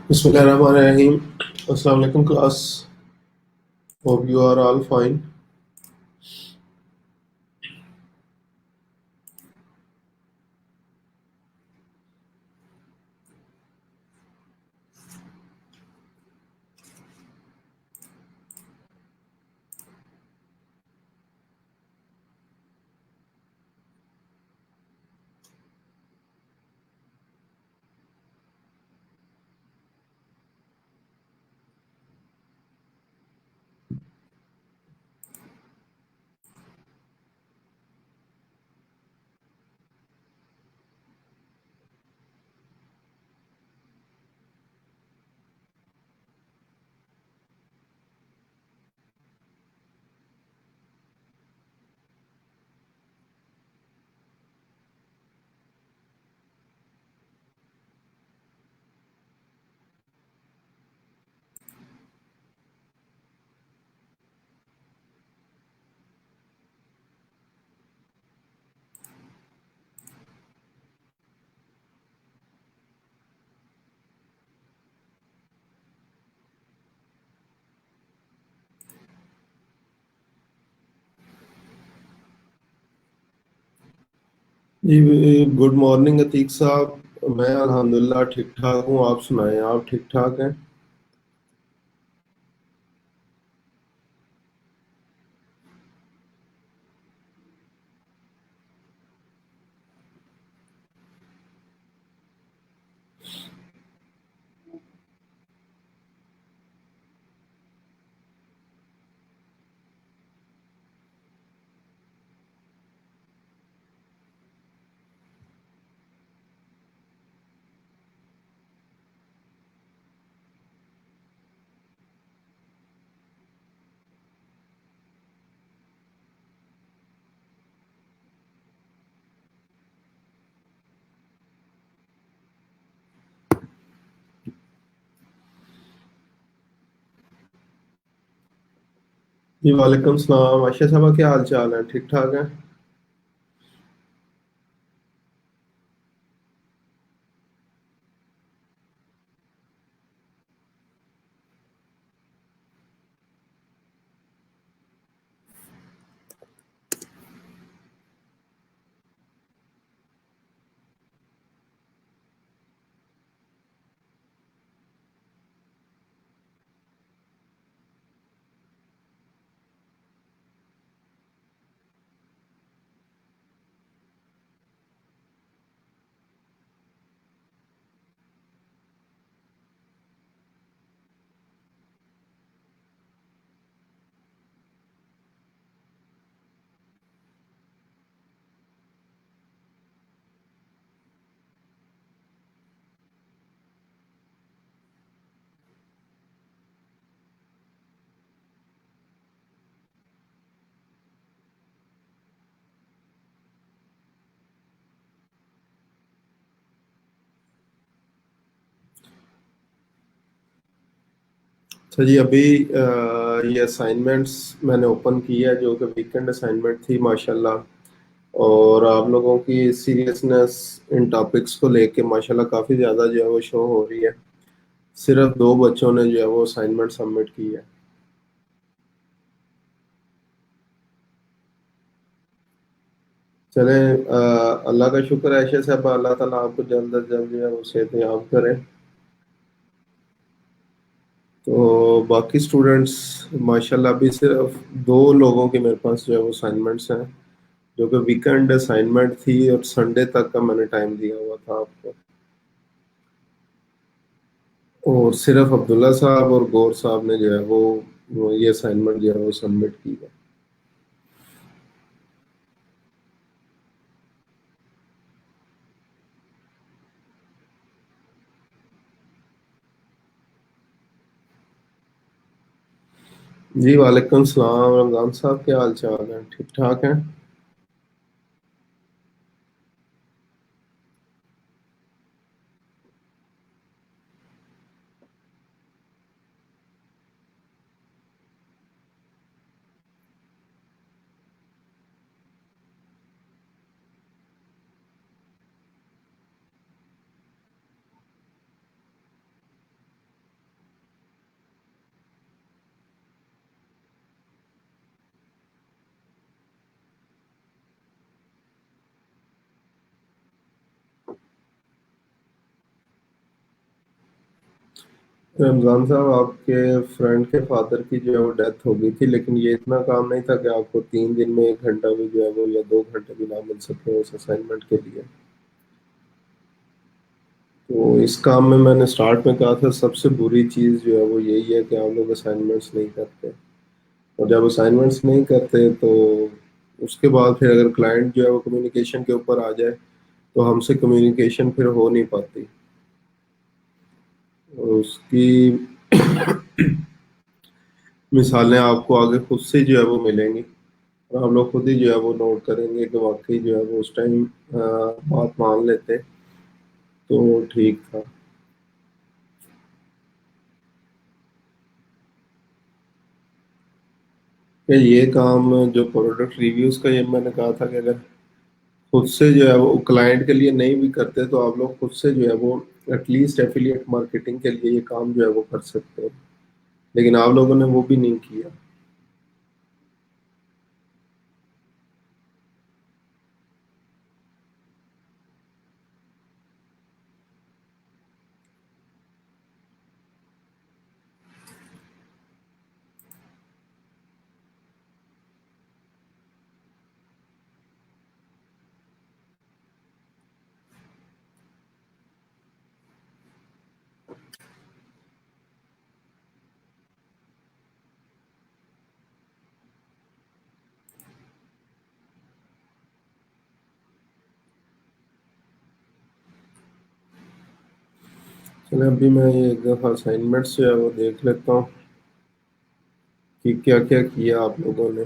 Bismillahirrahmanirrahim. Assalamu alaikum class. Hope you are all fine. जी good morning Ateeq साहब। मैं अल्हम्दुलिल्लाह ठीक ठाक हूँ। आप सुनाएं, आप ठीक ठाक हैं? जी वालेकुम सलाम। आयशा साहबा, क्या हाल चाल है? ठीक ठाक है? अच्छा जी, अभी ये असाइनमेंट्स मैंने ओपन की है जो कि वीकेंड असाइनमेंट थी माशाल्लाह। और आप लोगों की सीरियसनेस इन टॉपिक्स को लेके माशाल्लाह काफ़ी ज़्यादा जो है वो शो हो रही है। सिर्फ दो बच्चों ने जो है वो असाइनमेंट सबमिट की है। चले, अल्लाह का शुक्र है ऐसे सब, अल्लाह ताला आपको जल्द अज जल्द जो है वो सेहतयाब करे। तो बाकी स्टूडेंट्स माशाल्लाह अभी सिर्फ दो लोगों के मेरे पास जो है वो असाइनमेंट्स हैं, जो कि वीकेंड असाइनमेंट थी और संडे तक का मैंने टाइम दिया हुआ था आपको। और सिर्फ अब्दुल्ला साहब और गौर साहब ने जो है वो ये असाइनमेंट जो है वो सबमिट की है। जी वालेकुम सलाम। रमजान साहब, क्या हाल चाल है? ठीक ठाक हैं? रमजान साहब, आपके फ्रेंड के फादर की जो है वो डेथ हो गई थी, लेकिन ये इतना काम नहीं था कि आपको 3 दिन में 1 घंटा भी जो है वो या 2 घंटे भी ना मिल सके उस असाइनमेंट के लिए। तो इस काम में मैंने स्टार्ट में कहा था सबसे बुरी चीज़ जो है वो यही है कि आप लोग असाइनमेंट्स नहीं करते। और जब असाइनमेंट्स नहीं करते तो उसके बाद फिर अगर क्लाइंट जो है वो कम्युनिकेशन के ऊपर आ जाए तो हमसे कम्युनिकेशन फिर हो नहीं पाती। और उसकी मिसालें आपको आगे खुद से जो है वो मिलेंगी, और आप लोग खुद ही जो है वो नोट करेंगे कि वाकई जो है वो उस टाइम बात मान लेते तो ठीक था। कि ये काम जो प्रोडक्ट रिव्यूज का, ये मैंने कहा था कि अगर खुद से जो है वो क्लाइंट के लिए नहीं भी करते तो आप लोग खुद से जो है वो एटलीस्ट एफिलिएट मार्केटिंग के लिए ये काम जो है वो कर सकते हैं, लेकिन आप लोगों ने वो भी नहीं किया। चलो अभी मैं ये एक दफ़ा असाइनमेंट्स जो है वो देख लेता हूँ कि क्या क्या किया आप लोगों ने।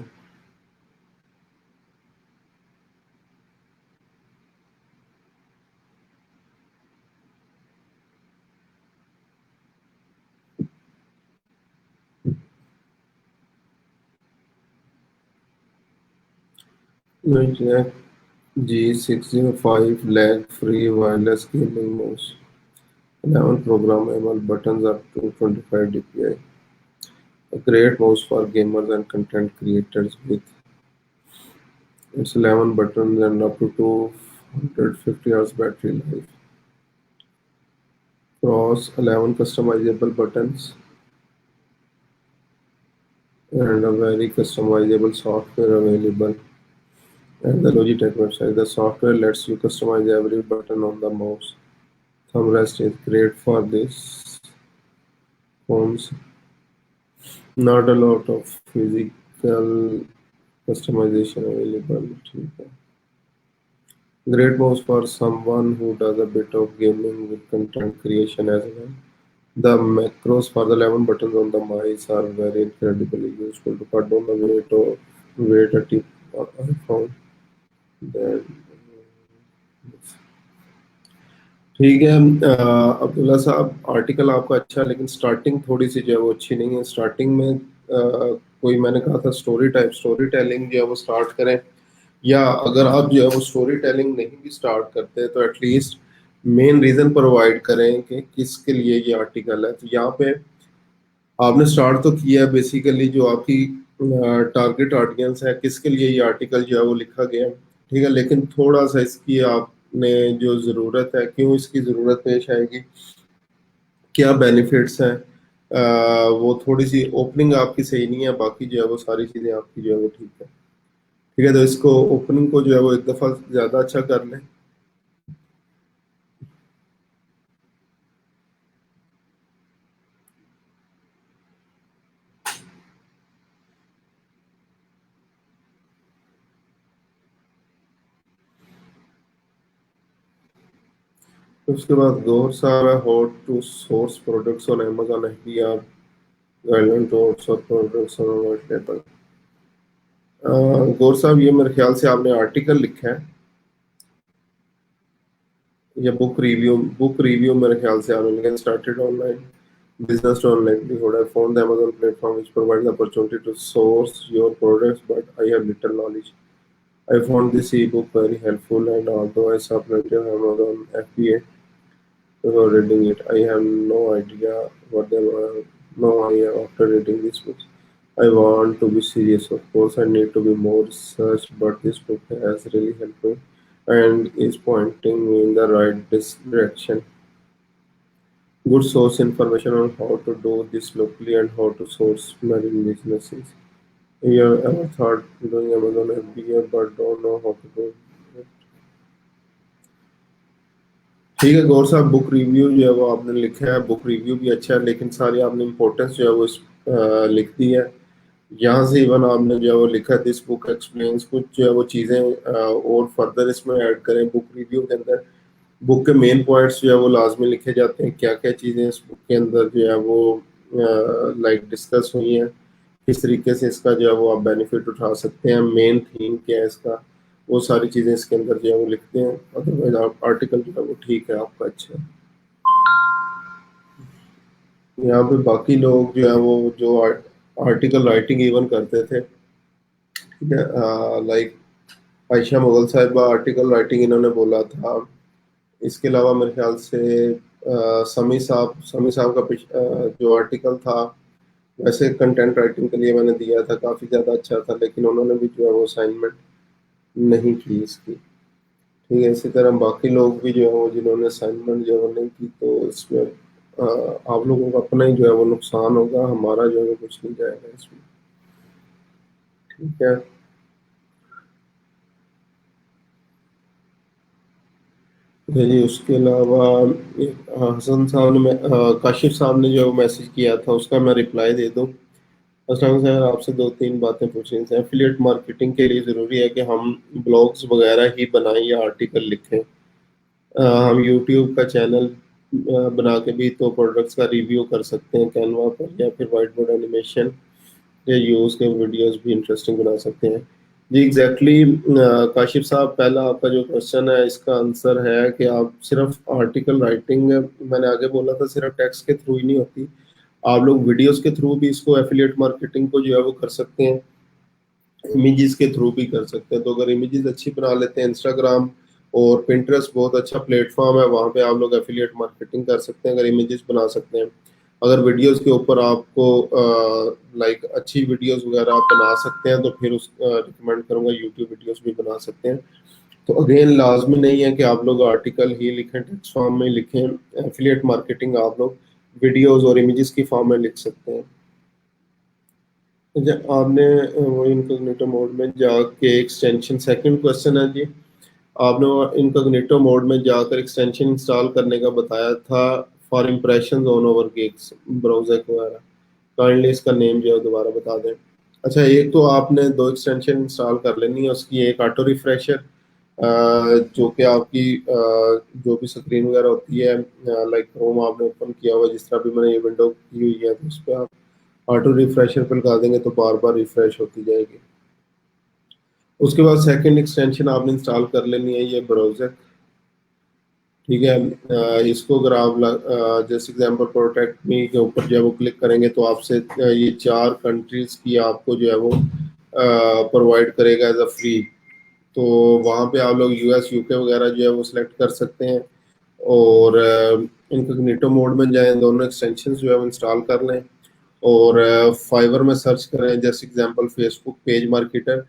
G605 lag free wireless gaming mouse, 11 programmable buttons up to 25 dpi, a great mouse for gamers and content creators with its 11 buttons and up to 250 hours battery life. Cross 11 customizable buttons and a very customizable software available at the Logitech website. The software lets you customize every button on the mouse. Thumb rest is great for this phones. Not a lot of physical customization available. ठीक है. Great mouse for someone who does a bit of gaming with content creation as well. The macros for the 11 buttons on the mice are very incredibly useful to cut down the weight a tip I found that ठीक है। अब्दुल्ला साहब, article आपका अच्छा है, लेकिन starting थोड़ी सी जो है वो अच्छी नहीं है। स्टार्टिंग में कोई मैंने कहा था स्टोरी टेलिंग जो है वो स्टार्ट करें, या अगर आप जो है वो स्टोरी टेलिंग नहीं भी स्टार्ट करते तो एटलीस्ट मेन रीजन प्रोवाइड करें कि किसके लिए ये आर्टिकल है। तो यहाँ पे आपने स्टार्ट तो किया है, बेसिकली जो आपकी टारगेट ऑडियंस है किसके लिए ये आर्टिकल जो है वो लिखा गया है, ठीक है, लेकिन थोड़ा सा इसकी आपने जो ज़रूरत है, क्यों इसकी ज़रूरत पेश आएगी, क्या बेनिफिट्स हैं, वो थोड़ी सी ओपनिंग आपकी सही नहीं है, बाकी जो है वो सारी चीज़ें आपकी जो है वो ठीक है। ठीक है, तो इसको ओपनिंग को जो है वो एक दफ़ा ज़्यादा अच्छा कर लें। उसके बाद गौर साहब है, how to source products on Amazon FBR, guideline to outsource products on white label. Gaur साहब, ये मेरे ख्याल से आपने आर्टिकल लिखा है या बुक रिव्यू मेरे ख्याल से आपने लिखा, started online business to livelihood. I found the Amazon platform which provides the opportunity to source your products, but I have little knowledge. I found this ebook very helpful, and although I saw plenty of Amazon FBA before reading it, I have no idea what they were. No idea after reading this book. I want to be serious. Of course, I need to be more research, but this book has really helped me and is pointing me in the right direction. Good source information on how to do this locally and how to source marine businesses. You ever thought doing Amazon FBA but don't know how to do it? ठीक है गौर साहब, book review जो है वो आपने लिखा है, book review भी अच्छा है, लेकिन सारी आपने इम्पोर्टेंस जो है वो लिख दी है। यहाँ से इवन आपने जो है वो लिखा है दिस बुक एक्सप्लेन्स, कुछ जो है वो चीज़ें और फर्दर इसमें ऐड करें बुक रिव्यू के अंदर। बुक के मेन पॉइंट्स जो है वो लाजमी लिखे जाते हैं, क्या क्या चीज़ें इस बुक के अंदर जो है वो लाइक डिस्कस हुई हैं, किस तरीके से इसका जो है वो आप बेनिफिट उठा सकते हैं, मेन थीम क्या है इसका, वो सारी चीज़ें इसके अंदर जो है वो लिखते हैं। अदरवाइज आप आर्टिकल जो है वो ठीक है आपका, अच्छा है। यहाँ पे बाकी लोग जो है वो जो आर्टिकल राइटिंग इवन करते थे, ठीक है, लाइक आयशा मुगल साहिबा आर्टिकल राइटिंग इन्होंने बोला था। इसके अलावा मेरे ख्याल से समी साहब का जो आर्टिकल था, वैसे कंटेंट राइटिंग के लिए मैंने दिया था, काफ़ी ज़्यादा अच्छा था, लेकिन उन्होंने भी जो है वो असाइनमेंट नहीं की इसकी। ठीक है, इसी तरह बाकी लोग भी जो है वो जिन्होंने असाइनमेंट जो है वो नहीं की, तो इसमें आप लोगों का अपना ही जो है वो नुकसान होगा, हमारा जो है वो कुछ नहीं जाएगा इसमें। ठीक है। ठीक है जी, उसके अलावा एक हसन साहब ने काशिफ साहब ने जो मैसेज किया था उसका मैं रिप्लाई दे दूं। अस्सलाम सर, आपसे दो तीन बातें पूछनी थी। एफिलिएट मार्केटिंग के लिए ज़रूरी है कि हम ब्लॉग्स वगैरह ही बनाएं या आर्टिकल लिखें? हम यूट्यूब का चैनल बना के भी तो प्रोडक्ट्स का रिव्यू कर सकते हैं कैनवा पर, या फिर वाइट बोर्ड एनिमेशन या यूज़ के वीडियोस भी इंटरेस्टिंग बना सकते हैं। जी एग्जैक्टली काशिफ साहब, पहला आपका जो क्वेश्चन है इसका आंसर है कि आप सिर्फ आर्टिकल राइटिंग, मैंने आगे बोला था सिर्फ टेक्स्ट के थ्रू ही नहीं होती, आप लोग वीडियोस के थ्रू भी इसको एफिलिएट मार्केटिंग को जो है वो कर सकते हैं, इमेजेस के थ्रू भी कर सकते हैं। तो अगर इमेजेस अच्छी बना लेते हैं, इंस्टाग्राम और पिंटरेस्ट बहुत अच्छा प्लेटफॉर्म है, वहाँ पे आप लोग एफिलिएट मार्केटिंग कर सकते हैं अगर इमेजेस बना सकते हैं। अगर वीडियोस के ऊपर आपको लाइक अच्छी वीडियोस वगैरह आप बना सकते हैं, तो फिर उस रिकमेंड करूँगा यूट्यूब वीडियोस भी बना सकते हैं। तो अगेन लाजमी नहीं है कि आप लोग आर्टिकल ही लिखें, टेक्स्ट फॉर्म में लिखें, एफिलिएट मार्केटिंग आप लोग वीडियोस और इमेजेस की फॉर्म में लिख सकते हैं। अच्छा, आपने वो इनकॉग्निटो मोड में जाके एक्सटेंशन, सेकंड क्वेश्चन है जी, आपने वो इनकॉग्निटो मोड में जाकर एक्सटेंशन इंस्टॉल करने का बताया था for impression on over gigs browser वगैरह, काइंडली इसका नेम जो है दोबारा बता दें। अच्छा, एक तो आपने दो एक्सटेंशन इंस्टॉल कर लेनी है, उसकी एक ऑटो रिफ्रेशर जो कि आपकी जो भी स्क्रीन वगैरह होती है, लाइक क्रोम आपने ओपन किया हुआ, जिस तरह भी मैंने ये विंडो की हुई है, तो उस पर आप ऑटो रिफ्रेशर पर लगा देंगे तो बार बार रिफ्रेश होती जाएगी। उसके बाद सेकंड एक्सटेंशन आपने इंस्टॉल कर लेनी है, ये ब्राउजर। ठीक है, इसको अगर आप जैसे एग्जांपल प्रोटेक्ट मी के ऊपर जो है वो क्लिक करेंगे तो आपसे ये चार कंट्रीज की आपको जो है वो प्रोवाइड करेगा एज अ फ्री। तो वहाँ पे आप लोग यूएस यूके वगैरह जो है वो सिलेक्ट कर सकते हैं, और इनकॉग्निटो मोड में जाएं, दोनों एक्सटेंशन जो है वो इंस्टॉल कर लें, और फाइवर में सर्च करें जैसे एग्जांपल फेसबुक पेज मार्केटर,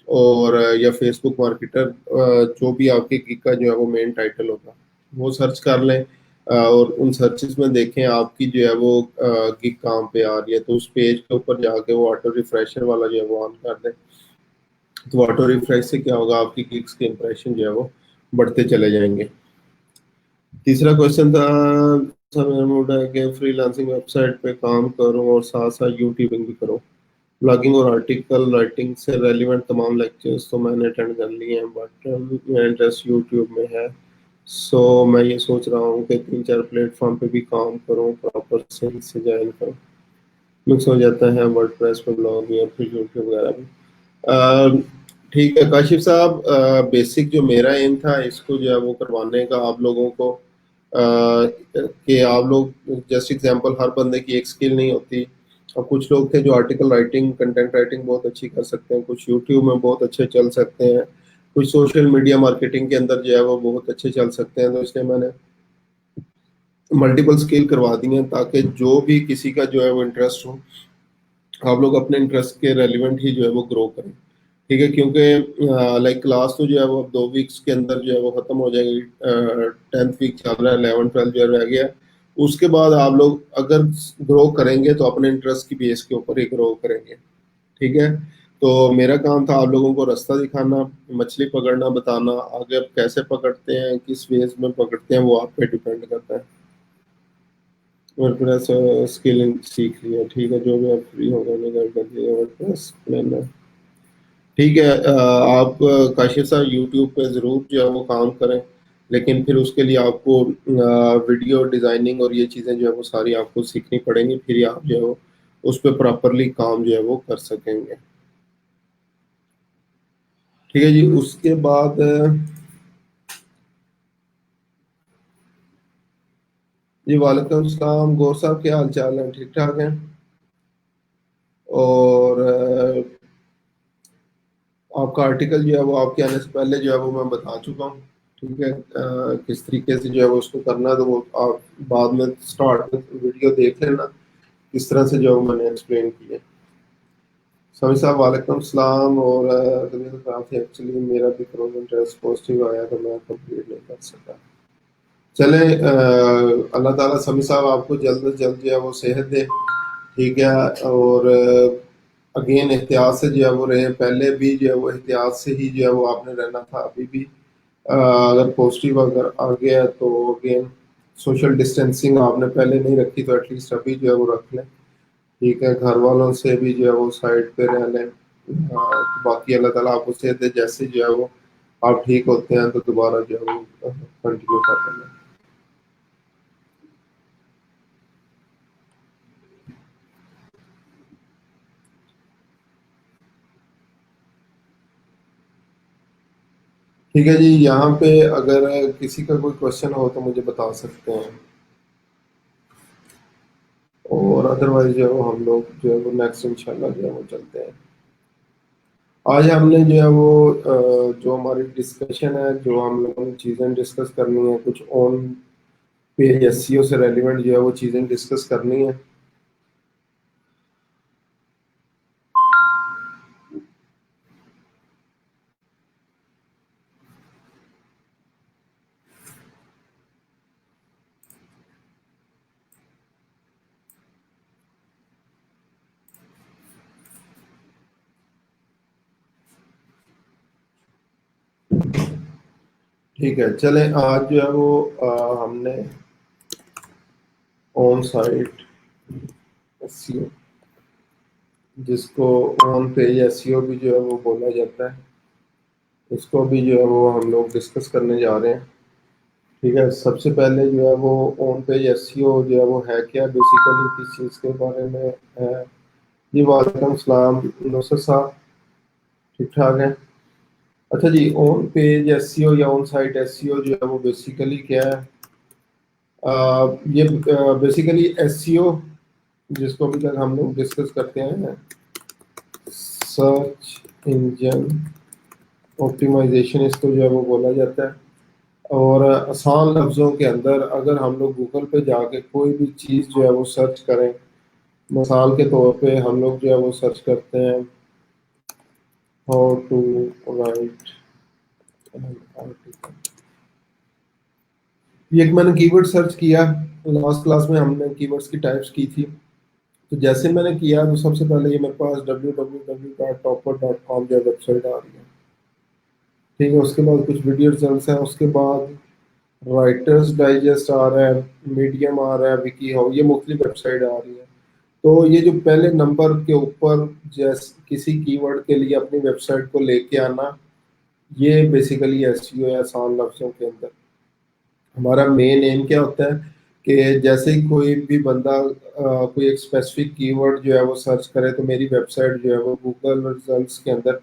और या फेसबुक मार्केटर, जो भी आपके गिग का जो है वो मेन टाइटल होगा वो सर्च कर लें, और उन सर्चेस में देखें आपकी जो है वो गिग कहाँ पे आ रही है, तो उस पेज के ऊपर जाके वो ऑटो रिफ्रेशर वाला जो है वो ऑन कर दें। तो ऑटो रिफ्रेश से क्या होगा, आपकी गिग्स के इंप्रेशन जो है वो बढ़ते चले जाएंगे। तीसरा क्वेश्चन था सर, मेरा मूड है कि फ्रीलांसिंग वेबसाइट पे काम करूं और साथ साथ यूट्यूबिंग भी करूं। ब्लॉगिंग और आर्टिकल राइटिंग से रेलिवेंट तमाम लेक्चर्स तो मैंने अटेंड कर लिए हैं, बट मेरा इंटरेस्ट यूट्यूब में है। सो मैं ये सोच रहा हूँ कि तीन चार प्लेटफॉर्म पे भी काम करूँ, प्रॉपर सही से ज्वाइन करूँ, मिक्स हो जाता है वर्डप्रेस पे ब्लॉग या फिर यूट्यूब वगैरह भी। अ, ठीक है काशिफ साहब, बेसिक जो मेरा एम था इसको जो है वो करवाने का आप लोगों को, कि आप लोग जैसे एग्जांपल हर बंदे की एक स्किल नहीं होती। और कुछ लोग थे जो आर्टिकल राइटिंग कंटेंट राइटिंग बहुत अच्छी कर सकते हैं, कुछ यूट्यूब में बहुत अच्छे चल सकते हैं, कुछ सोशल मीडिया मार्केटिंग के अंदर जो है वो बहुत अच्छे चल सकते हैं। तो इसलिए मैंने मल्टीपल स्किल करवा दी हैं, ताकि जो भी किसी का जो है वो इंटरेस्ट हो, आप लोग अपने इंटरेस्ट के रेलिवेंट ही जो है वो ग्रो करें। ठीक है, क्योंकि लाइक क्लास तो जो है वो अब 2 वीक्स के अंदर जो है वो खत्म हो जाएगी। 10th वीक चल रहा है, 11 12 जो है रह गया है, उसके बाद आप लोग अगर ग्रो करेंगे तो अपने इंटरेस्ट की बेस के ऊपर ही ग्रो करेंगे। ठीक है, तो मेरा काम था आप लोगों को रास्ता दिखाना, मछली पकड़ना बताना। आगे आप कैसे पकड़ते हैं, किस वेज में पकड़ते हैं, वो आप पे डिपेंड करता है। वर्डप्रेस स्किलिंग सीख लिया, ठीक है, जो भी आप फ्री हो गए कर दिया वर्डप्रेस प्लानर। ठीक है, आप काशिफ साहब यूट्यूब पे ज़रूर जो है वो काम करें, लेकिन फिर उसके लिए आपको वीडियो डिज़ाइनिंग और ये चीज़ें जो है वो सारी आपको सीखनी पड़ेंगी, फिर आप जो है वो उस पर प्रॉपरली काम जो है वो कर सकेंगे। ठीक है जी, उसके बाद जी वालेकुम सलाम गौर साहब, क्या हाल चाल है, ठीक ठाक हैं? और आपका आर्टिकल जो है वो आपके आने से पहले जो है वो मैं बता चुका हूँ। ठीक है, किस तरीके से जो है वो उसको करना है, तो वो आप बाद में स्टार्ट में वीडियो देख लेना किस तरह से जो है वो मैंने एक्सप्लेन किया। समी साहब वालेकुम सलाम। और तबीयत खराब थी एक्चुअली, मेरा भी कोरोना टेस्ट पॉजिटिव आया तो मैं कंप्लीट नहीं कर सका। चले, अल्लाह ताला समी साहब आपको जल्द से जल्द जो है वो सेहत दे। ठीक है, और अगेन एहतियात से जो है वो रहे, पहले भी जो है वो एहतियात से ही जो है वो आपने रहना था, अभी भी अगर पॉजिटिव अगर आ गया तो अगेन सोशल डिस्टेंसिंग आपने पहले नहीं रखी तो एटलीस्ट अभी जो है वो रख लें। ठीक है, घर वालों से भी जो है वो साइड पे रह लें। बाकी अल्लाह ताला आपको सेहत दे, जैसे जो है वो आप ठीक होते हैं तो दोबारा जो है वो कंटिन्यू कर लें। ठीक है जी, यहाँ पे अगर किसी का कोई क्वेश्चन हो तो मुझे बता सकते हैं, और अदरवाइज जो है वो हम लोग जो है वो नेक्स्ट इंशाल्लाह जो है वो चलते हैं। आज हमने जो है वो जो हमारी डिस्कशन है, जो हम लोगों ने चीज़ें डिस्कस करनी है, कुछ ऑन पेज एसईओ से रेलिवेंट जो है वो चीज़ें डिस्कस करनी है। ठीक है, चलें, आज जो है वो हमने ऑन साइट एसईओ, जिसको ऑन पेज एसईओ भी जो है वो बोला जाता है, इसको भी जो है वो हम लोग डिस्कस करने जा रहे हैं। ठीक है, सबसे पहले जो है वो ऑन पेज एसईओ जो है वो है क्या, बेसिकली किस चीज़ के बारे में है। जी वालेकुम सलाम नौसर साहब, ठीक ठाक है। अच्छा जी, ऑन पेज एसईओ या ऑन साइट एसईओ जो है वो बेसिकली क्या है, ये बेसिकली एसईओ जिसको अभी तक हम लोग डिस्कस करते हैं, सर्च इंजन ऑप्टिमाइजेशन इसको जो है वो बोला जाता है। और आसान लफ्ज़ों के अंदर अगर हम लोग गूगल पे जाके कोई भी चीज़ जो है वो सर्च करें, मिसाल के तौर पे हम लोग जो है वो सर्च करते हैं how to write an article, ये एक मैंने कीवर्ड सर्च किया, लास्ट क्लास में हमने कीवर्ड्स की टाइप्स की थी। तो जैसे मैंने किया तो सबसे पहले ये मेरे पास www.topper.com जो वेबसाइट आ रही है। ठीक है, उसके बाद कुछ वीडियो रिजल्ट्स हैं, उसके बाद राइटर्स डाइजेस्ट आ रहा है, मीडियम आ रहा है, विकी हाउ, ये मुख्तलिफ वेबसाइट आ रही है। तो ये जो पहले नंबर के ऊपर जैसे किसी कीवर्ड के लिए अपनी वेबसाइट को लेके आना, ये बेसिकली एसईओ है आसान लफ्ज़ों के अंदर। हमारा मेन एम क्या होता है कि जैसे ही कोई भी बंदा कोई एक स्पेसिफिक कीवर्ड जो है वो सर्च करे तो मेरी वेबसाइट जो है वो गूगल रिजल्ट्स के अंदर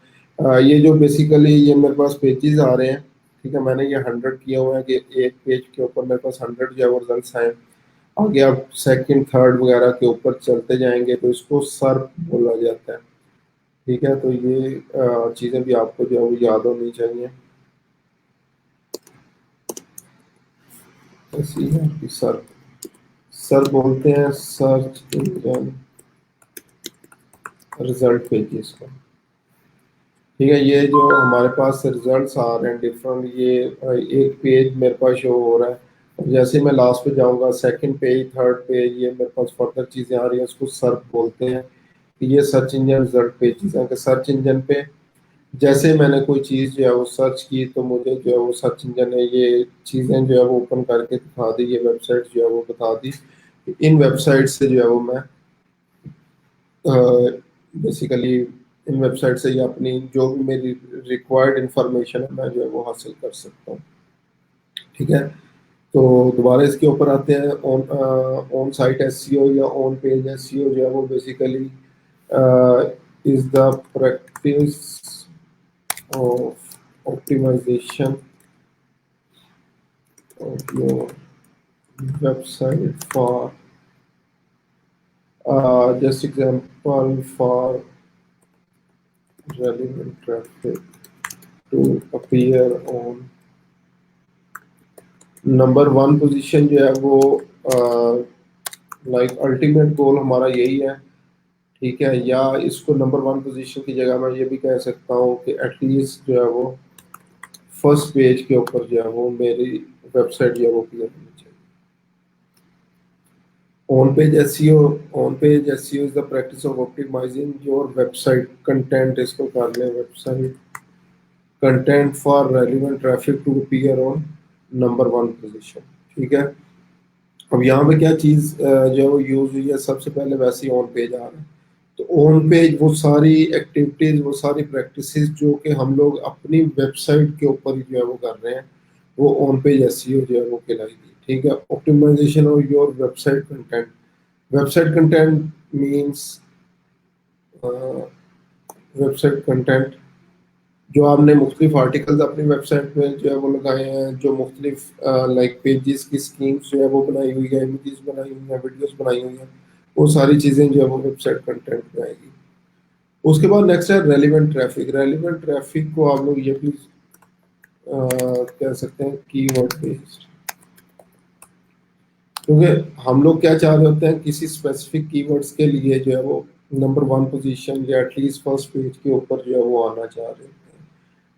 ये जो बेसिकली ये मेरे पास पेजेस आ रहे हैं। ठीक है, मैंने ये 100 किया हुआ है कि एक पेज के ऊपर मेरे पास 100 जो है वो रिजल्ट आए। आगे आप सेकंड थर्ड वगैरह के ऊपर चलते जाएंगे तो इसको सर्प बोला जाता है। ठीक है, तो ये चीज़ें भी आपको जो है वो याद होनी चाहिए। ऐसी है कि सर्प, सर बोलते हैं सर्च इंजन रिजल्ट पेजेस को। ठीक है, ये जो हमारे पास रिजल्ट्स आ रहे हैं डिफरेंट, ये एक पेज मेरे पास शो हो रहा है, जैसे मैं लास्ट पे जाऊंगा, सेकंड पेज, थर्ड पेज, ये मेरे पास फर्दर चीजें आ रही हैं, उसको सर्च बोलते हैं। ये सर्च इंजन रिजल्ट पेजेस हैं कि सर्च इंजन पे जैसे मैंने कोई चीज़ जो है वो सर्च की, तो मुझे जो है वो सर्च इंजन ने ये चीज़ें जो है वो ओपन करके दिखा दी, ये वेबसाइट जो है वो बता दी कि इन वेबसाइट से जो है वो मैं बेसिकली इन वेबसाइट से ये अपनी जो भी मेरी रिक्वायर्ड इंफॉर्मेशन है मैं जो है वो हासिल कर सकता हूँ। ठीक है, तो दोबारा इसके ऊपर आते हैं। ऑन ऑन साइट एसईओ या ऑन पेज एसईओ जो है वो basically is the practice of optimization of your website for just example for relevant traffic to appear on number one position जो है वो लाइक अल्टीमेट गोल हमारा यही है। ठीक है, या इसको नंबर वन पोजीशन की जगह मैं ये भी कह सकता हूँ कि एटलीस्ट जो है वो फर्स्ट पेज के ऊपर जो है वो मेरी वेबसाइट जो है वो क्लियर होनी चाहिए। On-page SEO, on-page SEO is the practice of optimizing your website content, इसको कर लें website content for relevant traffic to appear on number one position। ठीक है, अब यहाँ पे क्या चीज़ जो है वो यूज़ हुई है, सबसे पहले वैसे ही ऑन पेज आ रहा है। तो ऑन पेज वो सारी एक्टिविटीज़, वो सारी प्रैक्टिसेस जो कि हम लोग अपनी वेबसाइट के ऊपर जो है वो कर रहे हैं, वो ऑन पेज एसईओ जो है वो कहलाएगी। ठीक है, optimization of your website content. Website content means website content जो आपने मुख्तलिफ आर्टिकल्स अपनी वेबसाइट में जो है वो लगाए हैं, जो मुख्तलिफ लाइक पेजेस की स्कीम्स जो है वो बनाई हुई है, इमेजेस बनाई हुई है, वीडियोस बनाई हुई है, वो सारी चीज़ें जो है वो वेबसाइट कंटेंट में आएगी। उसके बाद नेक्स्ट है रेलिवेंट ट्रैफिक। रेलिवेंट ट्रैफिक को आप लोग ये भी कह सकते हैं कीवर्ड बेस्ड, क्योंकि हम लोग क्या चाह रहे होते हैं, किसी स्पेसिफिक कीवर्ड्स के लिए जो है वो नंबर वन पोजीशन या एटलीस्ट फर्स्ट पेज के ऊपर जो है वो आना चाह रहे हैं।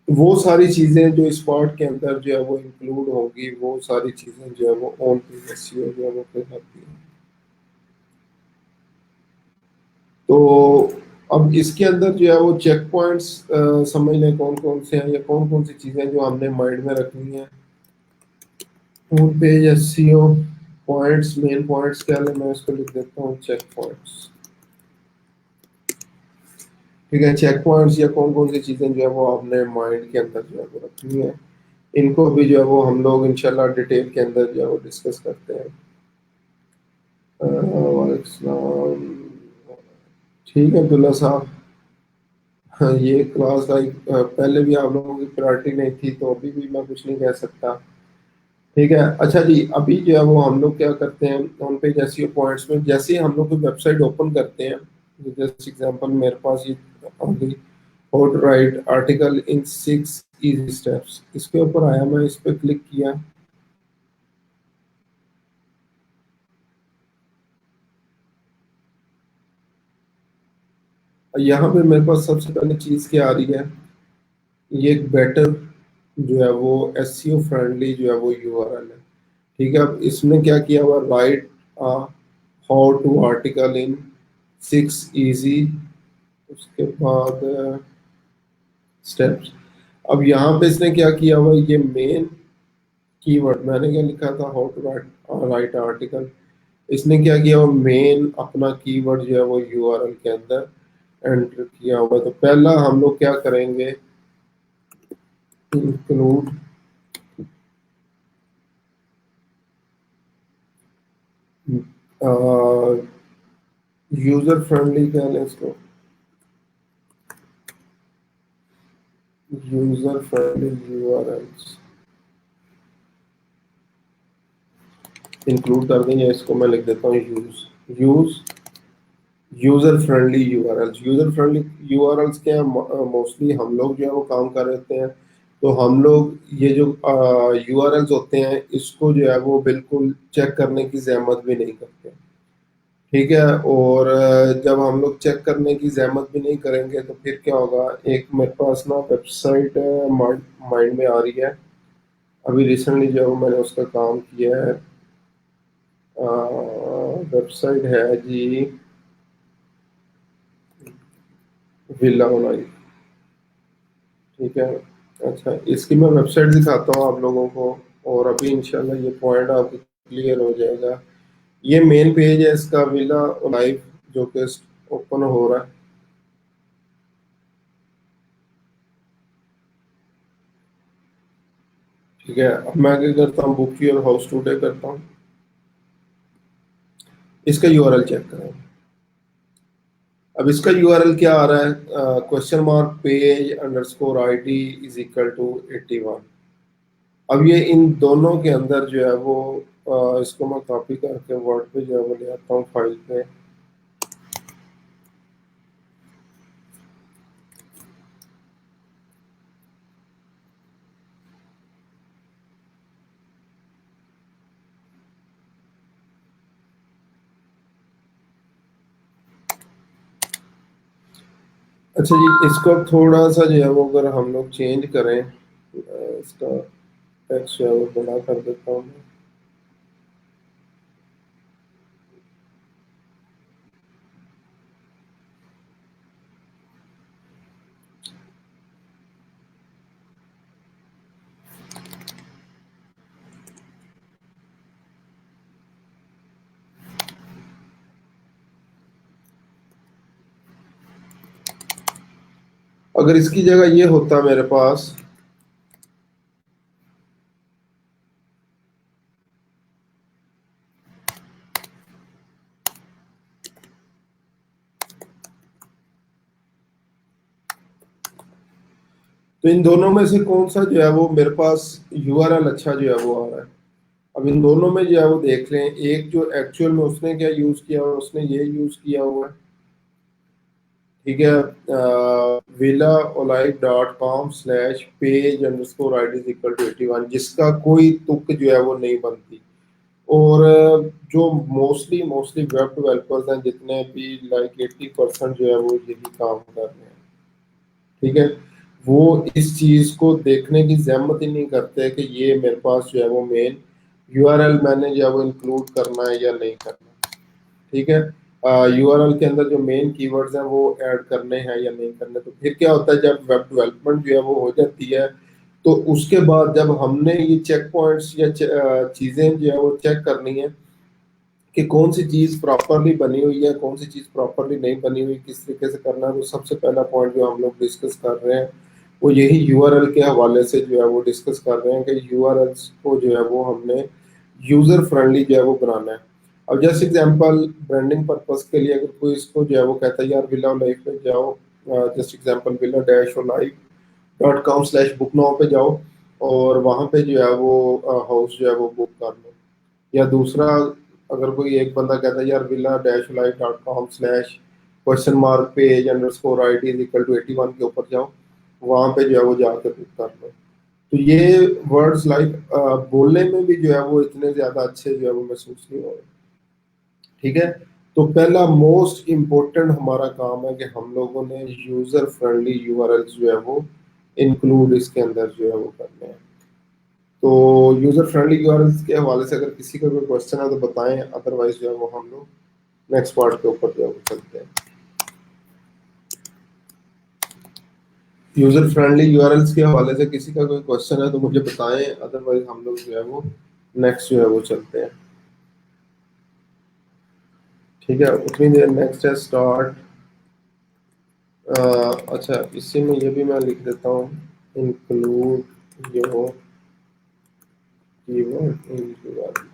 वो सारी चीज़ें जो इस पार्ट के अंदर जो है वो इंक्लूड होंगी, वो सारी चीज़ें जो है वो ऑन पेज एसईओ जो है वो कहलाती हैं। तो अब इसके अंदर जो है वो चेक पॉइंट्स समझ लें कौन कौन से हैं या कौन कौन सी चीज़ें जो हमने माइंड में रखनी है। On page SEO points, main points क्या है, मैं इसको लिख देता हूँ चेक पॉइंट्स। ठीक है, चेक पॉइंट्स या कौन कौन सी चीज़ें जो है वो आपने माइंड के अंदर जो है वो रखनी है, इनको भी जो है वो हम लोग इंशाल्लाह डिटेल के अंदर जो है वो डिस्कस करते हैं। वालेकुम सलाम। ठीक है अब्दुल्ला साहब, हाँ, ये क्लास लाइक पहले भी आप लोगों की प्रायोरिटी नहीं थी, तो अभी भी मैं कुछ नहीं कह सकता। ठीक है, अच्छा जी, अभी जो है वो हम लोग क्या करते हैं ऑन पेज एसईओ पॉइंट्स में, जैसे ही हम लोग कोई वेबसाइट ओपन करते हैं, जैसे एग्जांपल मेरे पास ये आ गई, how to write article in 6 easy steps, इसके ऊपर आया, मैं इस पर क्लिक किया। यहाँ पे मेरे पास सबसे पहले चीज़ क्या आ रही है, ये एक बेटर जो है वो एसईओ फ्रेंडली जो है वो यूआरएल है। ठीक है, अब इसमें क्या किया हुआ, write how to article in 6 easy, उसके बाद स्टेप्स। अब यहाँ पे इसने क्या किया हुआ, ये मेन कीवर्ड मैंने क्या लिखा था, हाउ टू राइट आर्टिकल, इसने क्या किया हुआ, मेन अपना कीवर्ड जो है वो यूआरएल के अंदर एंटर किया हुआ। तो पहला हम लोग क्या करेंगे, इंक्लूड यूजर फ्रेंडली, क्या लें इसको, यूजर फ्रेंडली यूआरएल्स इंक्लूड कर देंगे। इसको मैं लिख देता हूँ use user friendly URLs. User friendly URLs के मोस्टली हम लोग जो है वो काम कर रहे होते हैं, तो हम लोग ये जो यूआरएल्स होते हैं इसको जो है वो बिल्कुल चेक करने की जहमत भी नहीं करते। ठीक है, और जब हम लोग चेक करने की जहमत भी नहीं करेंगे तो फिर क्या होगा, एक मेरे पास ना वेबसाइट माइंड में आ रही है, अभी रिसेंटली जो है वो मैंने उसका काम किया है। वेबसाइट है जी विला ओनलाइन। ठीक है। अच्छा, इसकी मैं वेबसाइट दिखाता हूँ आप लोगों को, और अभी इंशाल्लाह ये पॉइंट आपको क्लियर हो जाएगा। ये मेन पेज है इसका, विला लाइव, जो कि ओपन हो रहा है। ठीक है, अब मैं क्या करता हूँ, बुक योर हाउस टुडे करता हूँ। इसका यूआरएल चेक करें। अब इसका यूआरएल क्या आ रहा है, question mark page underscore ID is equal to 81। अब ये इन दोनों के अंदर जो है वो इसको मैं कॉपी करके वर्ड पे जो है वो ले आता हूँ फाइल पे। अच्छा जी, इसको थोड़ा सा जो है वो अगर हम लोग चेंज करें, इसका टेक्स्ट जो है वो बड़ा कर देता हूँ मैं। अगर इसकी जगह ये होता मेरे पास, तो इन दोनों में से कौन सा जो है वो मेरे पास यूआरएल अच्छा जो है वो आ रहा है। अब इन दोनों में जो है वो देख लें, एक जो एक्चुअल में उसने क्या यूज किया हुआ है, उसने ये यूज किया हुआ है। ठीक है, villa olive dot com slash page underscore I D equal to 81, जिसका कोई तुक जो है वो नहीं बनती। और जो मोस्टली मोस्टली वेब डेवलपर्स हैं जितने भी, लाइक 80% जो है वो यही काम कर रहे हैं। ठीक है, वो इस चीज को देखने की जहमत ही नहीं करते कि ये मेरे पास जो है वो मेन यूआरएल मैंने जो है वो इंक्लूड करना है या नहीं करना। ठीक है, यूआरएल के अंदर जो मेन कीवर्ड्स हैं वो ऐड करने हैं या नहीं करने। तो फिर क्या होता है, जब वेब डेवलपमेंट जो है वो हो जाती है, तो उसके बाद जब हमने ये चेक पॉइंट्स या चीजें जो है वो चेक करनी है कि कौन सी चीज प्रॉपरली बनी हुई है, कौन सी चीज प्रॉपरली नहीं बनी हुई, किस तरीके से करना है, तो सबसे पहला पॉइंट जो हम लोग डिस्कस कर रहे हैं वो यही यूआरएल के हवाले से जो है वो डिस्कस कर रहे हैं कि यूआरएल्स को जो है वो हमने यूजर फ्रेंडली जो है वो बनाना है। अब जैसे एग्जांपल, ब्रांडिंग पर्पस के लिए अगर कोई इसको जो है वो कहता है यार विला लाइफ पे जाओ, just example villa dash live dot com slash book now पे जाओ, और वहां पे जो है वो हाउस जो है वो बुक कर लो। या दूसरा, अगर कोई एक बंदा कहता है यार villa dash live dot com slash question mark page underscore I D equal to 81 के ऊपर जाओ, वहां पे जो है वो जाकर बुक कर लो। तो ये वर्ड्स लाइक बोलने में भी जो है वो इतने ज्यादा अच्छे जो है वो महसूस नहीं हो रहे। ठीक है, तो पहला मोस्ट इम्पोर्टेंट हमारा काम है कि हम लोगों ने यूजर फ्रेंडली यूआरएल्स जो है वो इंक्लूड इसके अंदर जो है वो करने हैं। तो यूजर फ्रेंडली यूआरएल्स के हवाले से अगर किसी का कोई क्वेश्चन है तो बताएं, अदरवाइज जो है वो हम लोग नेक्स्ट पार्ट के ऊपर जो है वो चलते हैं। यूजर फ्रेंडली यूआरएल्स के हवाले से किसी का कोई क्वेश्चन है तो मुझे बताएं, अदरवाइज हम लोग जो है वो नेक्स्ट जो है वो चलते हैं। ठीक है, उतनी देर नेक्स्ट है स्टार्ट। अच्छा, इसी में ये भी मैं लिख देता हूँ, include your keyword in URL.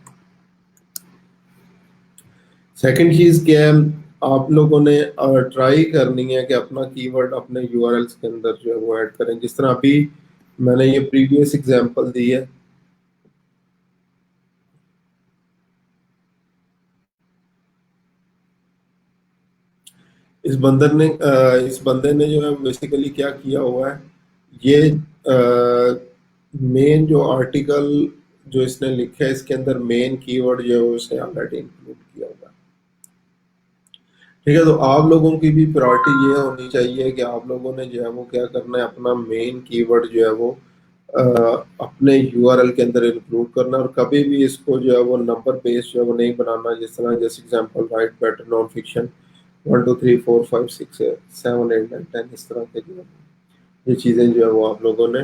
Second चीज क्या है, आप लोगों ने ट्राई करनी है कि अपना कीवर्ड अपने यूआरएल्स के अंदर जो है वो ऐड करें, जिस तरह अभी मैंने ये प्रीवियस एग्जांपल दी है। इस बंदे ने जो है बेसिकली क्या किया हुआ है, ये मेन जो आर्टिकल जो इसने लिखा है इसके अंदर मेन कीवर्ड जो है वो उसने ऑलरेडी इंक्लूड किया हुआ है। ठीक है, तो आप लोगों की भी प्रायोरिटी ये होनी चाहिए कि आप लोगों ने जो है वो क्या करना है, अपना मेन कीवर्ड जो है वो अपने यूआरएल के अंदर इंक्लूड करना, और कभी भी इसको जो है वो नंबर बेस्ड जो है वो नहीं बनाना। जिस तरह जैसे example right better non fiction 1 2 3 4 5 6 7 8 9 10, इस तरह के जो है ये चीज़ें जो है वो आप लोगों ने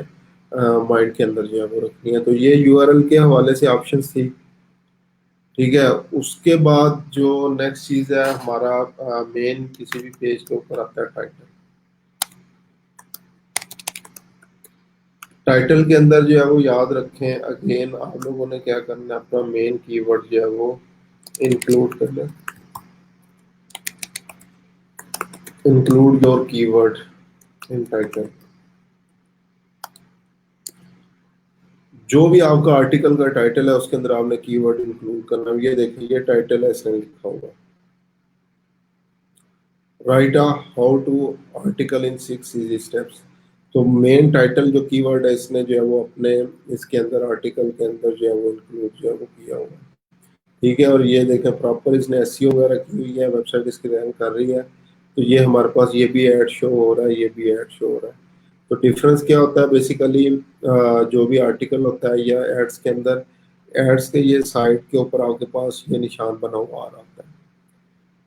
माइंड के अंदर जो है वो रखनी है। तो ये यूआरएल के हवाले से ऑप्शंस थी। ठीक है, उसके बाद जो नेक्स्ट चीज़ है हमारा मेन किसी भी पेज के ऊपर आता है टाइटल। टाइटल के अंदर जो है वो याद रखें, अगेन आप लोगों ने क्या करना है, अपना मेन कीवर्ड जो है वो इंक्लूड करना है। Include your keyword in title. जो भी आपका आर्टिकल का टाइटल है उसके अंदर आपने कीवर्ड इंक्लूड करना है। ये देखिए, ये टाइटल है, इसने लिखा हुआ write a how to article in 6 easy steps. तो मेन टाइटल जो कीवर्ड है इसने जो है वो अपने इसके अंदर आर्टिकल के अंदर जो है वो इंक्लूड जो है वो किया हुआ है। ठीक है, और ये देखें प्रॉपर इसने एसईओ वगैरह की हुई है, वेबसाइट इसकी रैंक कर रही है। तो ये हमारे पास ये भी ऐड शो हो रहा है, ये भी ऐड शो हो रहा है। तो डिफरेंस क्या होता है बेसिकली, जो भी आर्टिकल होता है या एड्स के अंदर, एड्स के ये साइट के ऊपर आपके पास ये निशान बना हुआ आ रहा होता है।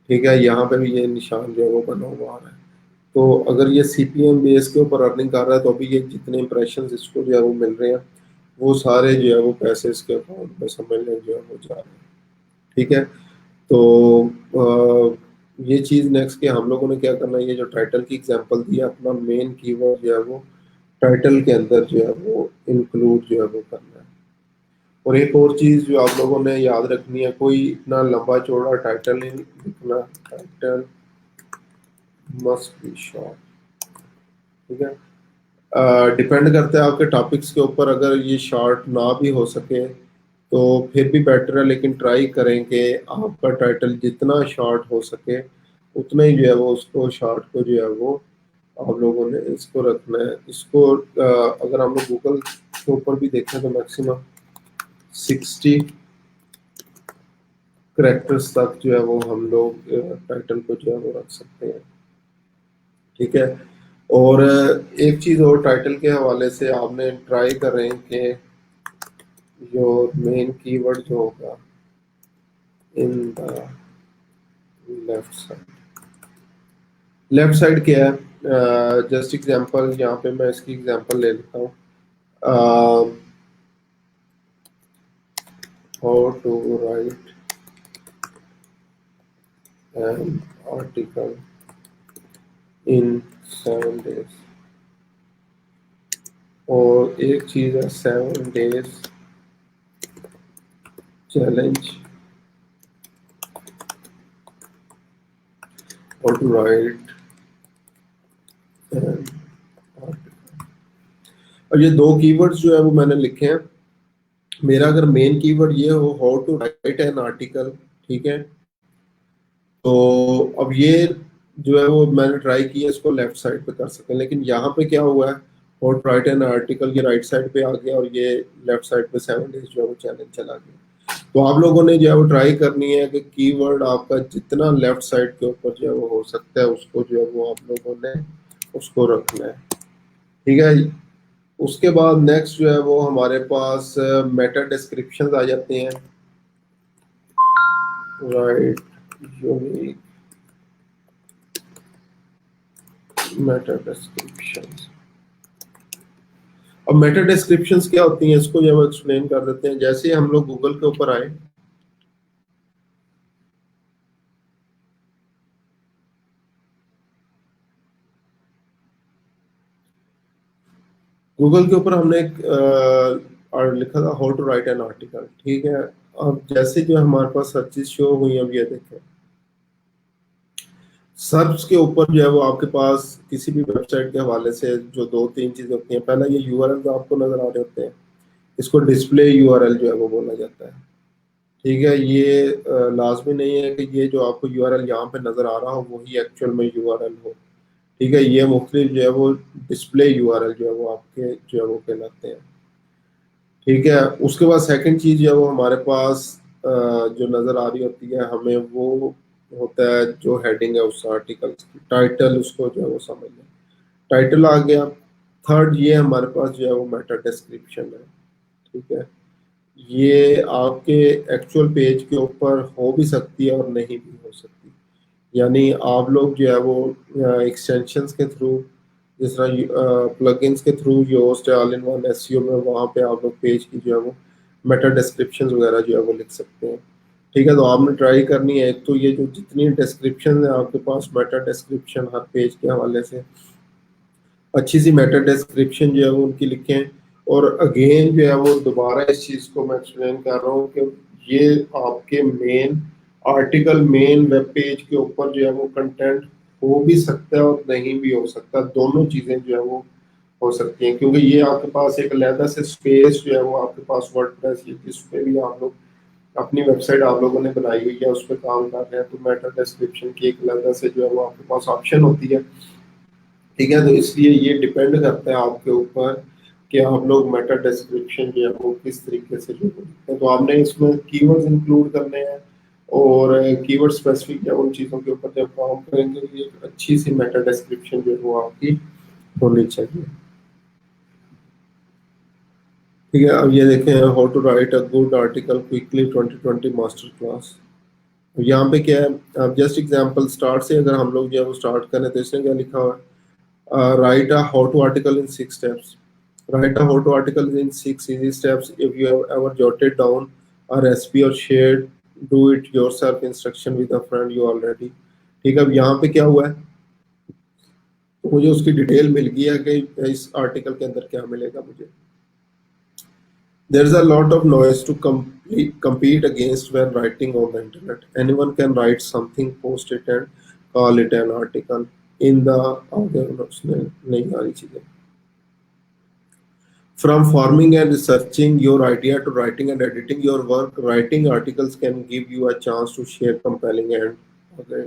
ठीक है, यहाँ पे भी ये निशान जो है वो बना हुआ आ रहा है। तो अगर ये सीपीएम बेस के ऊपर अर्निंग कर रहा है तो अभी ये जितने इंप्रेशन इसको जो है वो मिल रहे हैं वो सारे जो है वो पैसे इसके अकाउंट में समझ लें जो है वो जा रहे हैं। ठीक है, तो ये चीज़ नेक्स्ट के हम लोगों ने क्या करना है, ये जो टाइटल की एग्जांपल दी है, अपना मेन कीवर्ड जो है वो टाइटल के अंदर जो है वो इंक्लूड जो है वो करना है। और एक और चीज़ जो आप लोगों ने याद रखनी है, कोई इतना लंबा चौड़ा टाइटल नहीं लिखना। Title must be short. ठीक है, डिपेंड करता है आपके टॉपिक्स के ऊपर। अगर ये शॉर्ट ना भी हो सके तो फिर भी बेटर है, लेकिन ट्राई करें कि आपका टाइटल जितना शॉर्ट हो सके उतना ही जो है वो उसको शॉर्ट को जो है वो आप लोगों ने इसको रखना है। इसको अगर हम लोग गूगल के ऊपर भी देखें तो मैक्सिमम 60 करेक्टर्स तक जो है वो हम लोग टाइटल को जो है वो रख सकते हैं। ठीक है, और एक चीज़ और टाइटल के हवाले से आपने ट्राई करें कि जो मेन कीवर्ड जो होगा in the left side. Left side क्या है, जस्ट एग्जांपल यहाँ पे मैं इसकी एग्जांपल ले लेता हूँ। How to write an article in 7 days। और एक चीज़ है 7 days challenge, how to write an article. और ये दो कीवर्ड्स जो है वो मैंने लिखे हैं। मेरा अगर मेन कीवर्ड ये हो how to write an article, ठीक है, तो अब ये जो है वो मैंने ट्राई किया इसको लेफ्ट साइड पे कर सकें, लेकिन यहाँ पे क्या हुआ है, how to write an article ये राइट साइड पे आ गया और ये लेफ्ट साइड पे 7 days जो है वो चैलेंज चला गया। तो आप लोगों ने जो है वो ट्राई करनी है कि कीवर्ड आपका जितना लेफ्ट साइड के ऊपर जो है वो हो सकता है उसको जो है वो आप लोगों ने उसको रखना है। ठीक है, उसके बाद नेक्स्ट जो है वो हमारे पास मेटा डिस्क्रिप्शन आ जाते हैं। Right unique Meta description. अब मेटा डिस्क्रिप्शंस क्या होती हैं इसको जब एक्सप्लेन कर देते हैं। जैसे हम लोग गूगल के ऊपर आए, गूगल के ऊपर हमने एक और लिखा था how to write an article. ठीक है, अब जैसे जो हमारे पास सर्चेस शो हुई, अब ये देखें सर्च के ऊपर जो है वो आपके पास किसी भी वेबसाइट के हवाले से जो दो तीन चीजें होती हैं। पहला ये यूआरएल आपको नजर आ रहे होते हैं, इसको डिस्प्ले यूआरएल जो है वो बोला जाता है। ठीक है, ये लाजमी नहीं है कि ये जो आपको यूआरएल यहाँ पे नजर आ रहा हो वही एक्चुअल में यूआरएल हो। ठीक है, ये मुख्तलिफ जो है वो डिस्प्ले यूआरएल जो है वो आपके जो है वो कहलाते हैं। ठीक है, उसके बाद सेकंड चीज जो है वो हमारे पास जो नजर आ रही होती है हमें वो होता है जो हेडिंग है उस आर्टिकल की, टाइटल उसको जो है वो समझ लें। टाइटल आ गया, थर्ड ये हमारे पास जो है वो मेटा डिस्क्रिप्शन है। ठीक है, ये आपके एक्चुअल पेज के ऊपर हो भी सकती है और नहीं भी हो सकती। यानी आप लोग जो है वो एक्सटेंशंस के थ्रू, जिस तरह प्लगइन्स के through Yoast all in one SEO में, वहाँ पे आप लोग पेज की जो है वो मेटा डिस्क्रिप्शन वगैरह जो है वो लिख सकते हैं। ठीक है, तो आपने ट्राई करनी है। एक तो ये जो जितनी डिस्क्रिप्शन है आपके पास, मेटा डिस्क्रिप्शन हर पेज के हवाले से अच्छी सी मेटा डिस्क्रिप्शन जो है वो उनकी लिखें। और अगेन जो है वो दोबारा इस चीज़ को मैं एक्सप्लेन कर रहा हूँ कि ये आपके main article, main web page के ऊपर जो है वो कंटेंट हो भी सकता है और नहीं भी हो सकता, दोनों चीज़ें जो है वो हो सकती हैं। क्योंकि ये आपके पास एक अलहदा से स्पेस जो है वो आपके पास वर्डप्रेस, जिस पे भी आप लोग अपनी वेबसाइट आप लोगों ने बनाई हुई है उस पर काम कर रहे हैं, तो मेटा डिस्क्रिप्शन की एक अलहदा से जो है वो आपके पास ऑप्शन होती है। ठीक है, तो इसलिए ये डिपेंड करता है आपके ऊपर कि आप लोग मेटा डिस्क्रिप्शन जो है वो किस तरीके से जो है, तो आपने इसमें कीवर्ड्स इंक्लूड करने हैं और कीवर्ड स्पेसिफिक या उन चीज़ों के ऊपर जब काम करेंगे तो ये अच्छी सी मेटा डिस्क्रिप्शन जो है वो आपकी होनी चाहिए। ठीक है, अब ये देखें, how to write a good article quickly 2020 master class. यहाँ पे क्या है, अब जस्ट एग्जांपल स्टार्ट से अगर हम लोग जो है वो स्टार्ट करें तो इसमें क्या लिखा हुआ है, write a how-to article in 6 steps. Write a how-to article in 6 easy steps. If you have ever jotted down a recipe or shared do it yourself instruction with a friend you already। ठीक है, अब यहाँ पे क्या हुआ है, तो मुझे उसकी डिटेल मिल गई है कि इस आर्टिकल के अंदर क्या मिलेगा मुझे। There is a lot of noise to compete against when writing on the internet. Anyone can write something, post it and call it an article in the आगे नहीं आ रही चीजें। From forming and researching your idea to writing and editing your work, writing articles can give you a chance to share compelling and okay,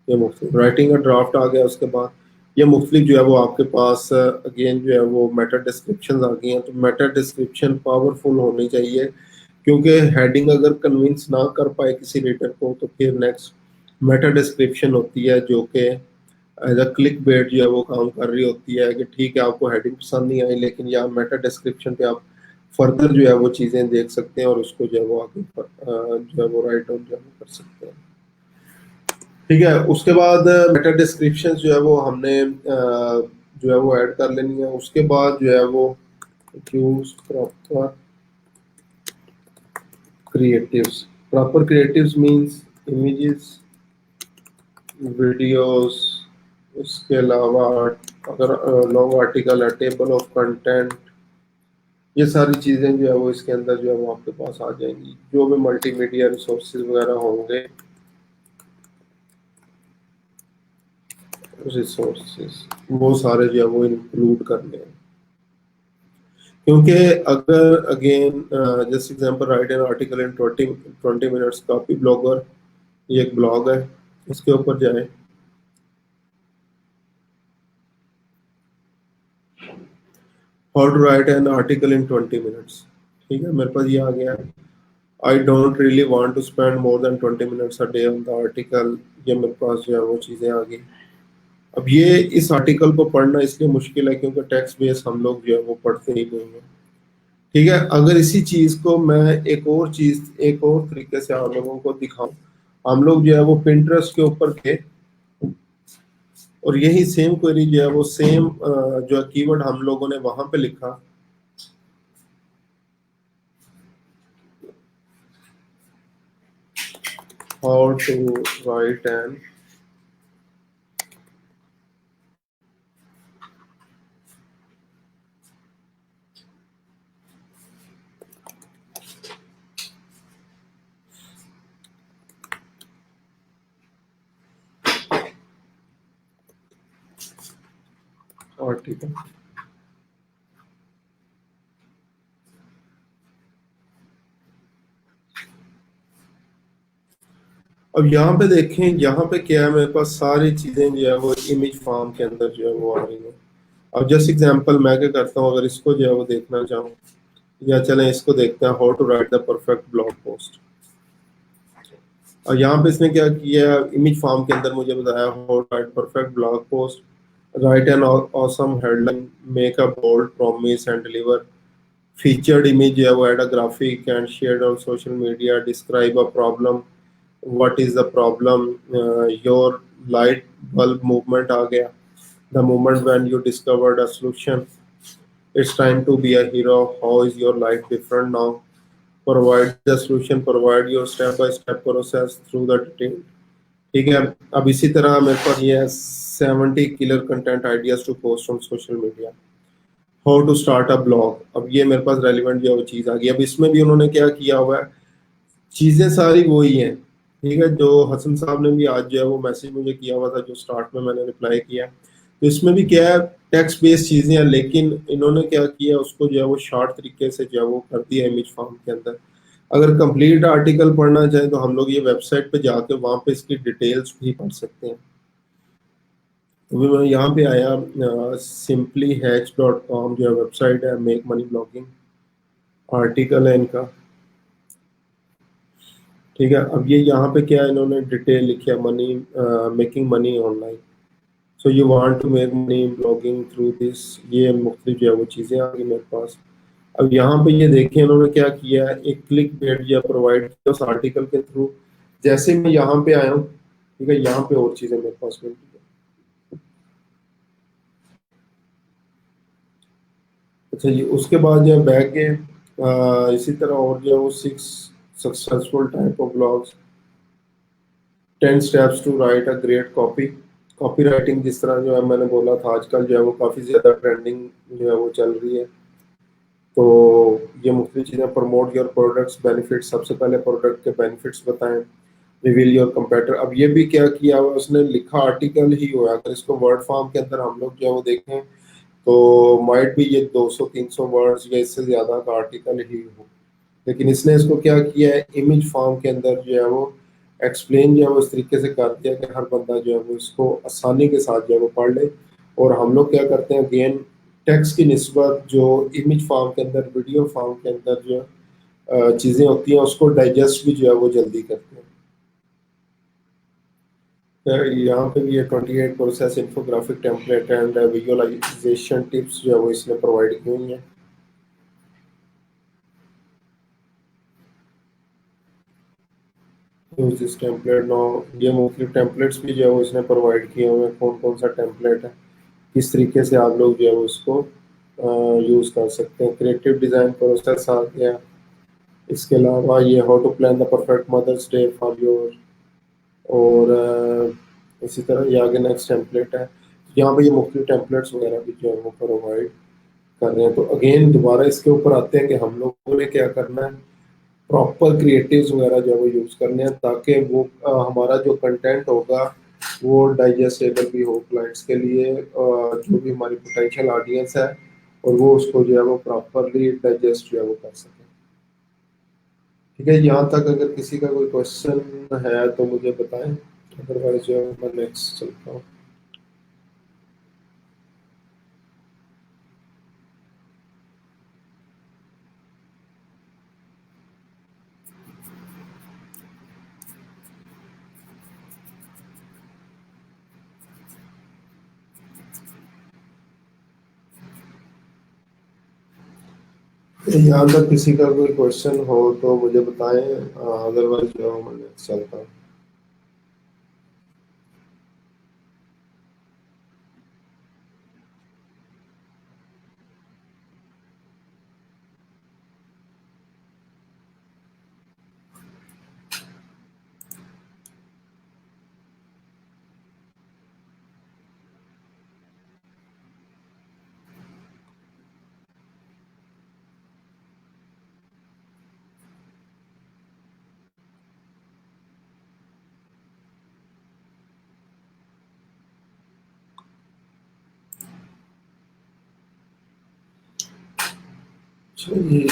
ये मुख्तलिफ writing का draft आ गया। उसके बाद ये मुख्तलिफ जो है वो आपके पास अगेन जो है वो मेटा डिस्क्रिप्शन आ गई हैं। तो मेटा डिस्क्रिप्शन पावरफुल होनी चाहिए, क्योंकि हेडिंग अगर कन्विंस ना कर पाए किसी रीडर को तो फिर नेक्स्ट मेटा डिस्क्रिप्शन होती है जो कि एज अ क्लिक बेट जो है वो काम कर रही होती है कि ठीक है आपको हेडिंग पसंद नहीं आई, लेकिन यहाँ मेटा डिस्क्रिप्शन पे आप फर्दर जो है वो चीज़ें देख सकते हैं और उसको जो है वो आगे जो है वो राइट डाउन जो है वो कर सकते हैं। ठीक है, उसके बाद मेटा डिस्क्रिप्शन जो है वो हमने जो है वो ऐड कर लेनी है। उसके बाद जो है वो use proper creatives. Proper creatives means images, videos, उसके अलावा अगर लॉन्ग आर्टिकल है, टेबल ऑफ कंटेंट, ये सारी चीज़ें जो है वो इसके अंदर जो है वो आपके पास आ जाएंगी। जो भी मल्टीमीडिया रिसोर्सेज वगैरह होंगे, रिसोर्सेज वो सारे जो है वो इंक्लूड करने हैं। क्योंकि अगर again just example write an article in 20 minutes, copy blogger, ये एक ब्लॉग है, इसके ऊपर जाए, how to write an article in 20 minutes. ठीक है, मेरे पास ये आ गया। I don't really want to spend more than 20 minutes a day on the article, ये मेरे पास जो है वो चीज़ें आ गई। अब ये इस आर्टिकल को पढ़ना इसलिए मुश्किल है क्योंकि टेक्स्ट बेस हम लोग जो है वो पढ़ते ही नहीं है। ठीक है, अगर इसी चीज़ को मैं एक और तरीके से आप लोगों को दिखाऊं, हम लोग जो है वो पिंटरेस्ट के ऊपर थे और यही सेम क्वेरी जो है वो सेम जो कीवर्ड हम लोगों ने वहां पे लिखा, how to write an article. अब यहाँ पे देखें, यहाँ पे क्या है, मेरे पास सारी चीजें जो है वो इमेज फॉर्म के अंदर जो है वो आ रही है। अब जस्ट एग्जांपल मैं क्या करता हूँ, अगर इसको जो है वो देखना चाहूँ, या चलें इसको देखते हैं, how to write the perfect blog post. और यहाँ पे इसने क्या किया, इमेज फॉर्म के अंदर मुझे बताया how to write perfect blog post. Write an awesome headline, make a bold promise and deliver featured image या वो add a graphic and shared on social media, describe a problem, what is the problem, your light bulb movement आ गया, the moment when you discovered a solution, it's time to be a hero, how is your life different now, provide the solution, provide your step by step process through the detail। ठीक है। अब इसी तरह मेरे पास ये है 70 killer content ideas to post on social media, how to start a blog. अब ये मेरे पास रेलिवेंट जो है वो चीज़ आ गई। अब इसमें भी उन्होंने क्या किया हुआ है, चीज़ें सारी वही हैं। ठीक है, जो हसन साहब ने भी आज जो है वो मैसेज मुझे किया हुआ था, जो स्टार्ट में मैंने रिप्लाई किया, तो इसमें भी क्या है, टेक्स्ट बेस्ड चीज़ें हैं, लेकिन इन्होंने क्या किया, उसको जो है वो शॉर्ट तरीके से जो है वो कर दिया इमेज फॉर्म के अंदर। अगर कंप्लीट आर्टिकल पढ़ना चाहें तो हम लोग ये वेबसाइट पे जाके वहाँ पे इसकी डिटेल्स भी पढ़ सकते हैं। तो भी मैं यहाँ पे आया, सिंपली हैच डॉट कॉम जो है वेबसाइट है, मेक मनी ब्लॉगिंग आर्टिकल है इनका। ठीक है, अब ये यहाँ पे क्या है, इन्होंने डिटेल लिखी है, money making money online, so you want to make money blogging through this, ये मुख्तलिफ जो है वो चीज़ें आ गई मेरे पास। अब यहाँ पे ये देखिए इन्होंने क्या किया है, एक क्लिक बेट या प्रोवाइड किया उस आर्टिकल के थ्रू। जैसे मैं यहाँ पे आया हूँ, ठीक है, यहाँ पे और चीज़ें मेरे पास मिल रही है। अच्छा जी, उसके बाद जो है बैक गए, इसी तरह और जो है वो 6 successful type of blogs, 10 steps to write a great copy. Copy writing जिस तरह जो है मैंने बोला था, आजकल जो है वो काफ़ी ज़्यादा ट्रेंडिंग जो है वो चल रही है। तो ये मुख्तलिफ चीज़ें, प्रमोट योर प्रोडक्ट्स बेनिफिट्स, सबसे पहले प्रोडक्ट के बेनिफिट्स बताएं, रिवील योर कंपेटर। अब ये भी क्या किया हुआ उसने, लिखा आर्टिकल ही हुआ, अगर इसको वर्ड फॉर्म के अंदर हम लोग जो है वो देखें तो माइट भी ये 200-300 वर्ड्स या इससे ज़्यादा का आर्टिकल ही हो, लेकिन इसने इसको क्या किया है, इमेज फॉर्म के अंदर जो है वो एक्सप्लेन जो है वो इस तरीके से कर दिया कि हर बंदा जो है वो इसको आसानी के साथ जो है वो पढ़ ले। और हम लोग क्या करते हैं, अगेन टेक्स्ट की निस्बत जो इमेज फॉर्म के अंदर, वीडियो फॉर्म के अंदर जो चीज़ें होती हैं उसको डाइजेस्ट भी जो है वो जल्दी करते हैं। तो यहाँ पे भी ये 28 process infographic template and visualization tips जो है वो इसने प्रोवाइड की हुई हैं। यूज दिस टेम्पलेट नाउ, ये मुख्तलिफ टेम्पलेट्स भी जो है वो इसने प्रोवाइड किए हुए हैं, कौन कौन सा टेम्पलेट है, किस तरीके से आप लोग जो है वो उसको यूज़ कर सकते हैं। क्रिएटिव डिज़ाइन प्रोसेस आ गया। इसके अलावा ये how to plan the perfect Mother's Day for your, और इसी तरह ये आगे नेक्स्ट टेम्पलेट है। यहाँ पे ये मुख्तलिफ टेम्पलेट्स वगैरह भी जो है वो प्रोवाइड कर रहे हैं। तो अगेन दोबारा इसके ऊपर आते हैं कि हम लोगों ने क्या करना है, प्रॉपर क्रिएटिव्स वगैरह जो है वो यूज़ करने हैं, ताकि वो हमारा जो कंटेंट होगा वो डाइजेस्टेबल भी हो क्लाइंट्स के लिए, जो भी हमारी पोटेंशियल ऑडियंस है, और वो उसको जो है वो प्रॉपरली डाइजेस्ट जो है वो कर सके। ठीक है, यहाँ तक अगर किसी का कोई क्वेश्चन है तो मुझे बताएं, अदरवाइज जो है मैं नेक्स्ट चलता हूँ। यहाँ तक किसी का कोई क्वेश्चन हो तो मुझे बताएं, अदरवाइज जो है मैं नेक्स्ट चलता हूँ। चलिए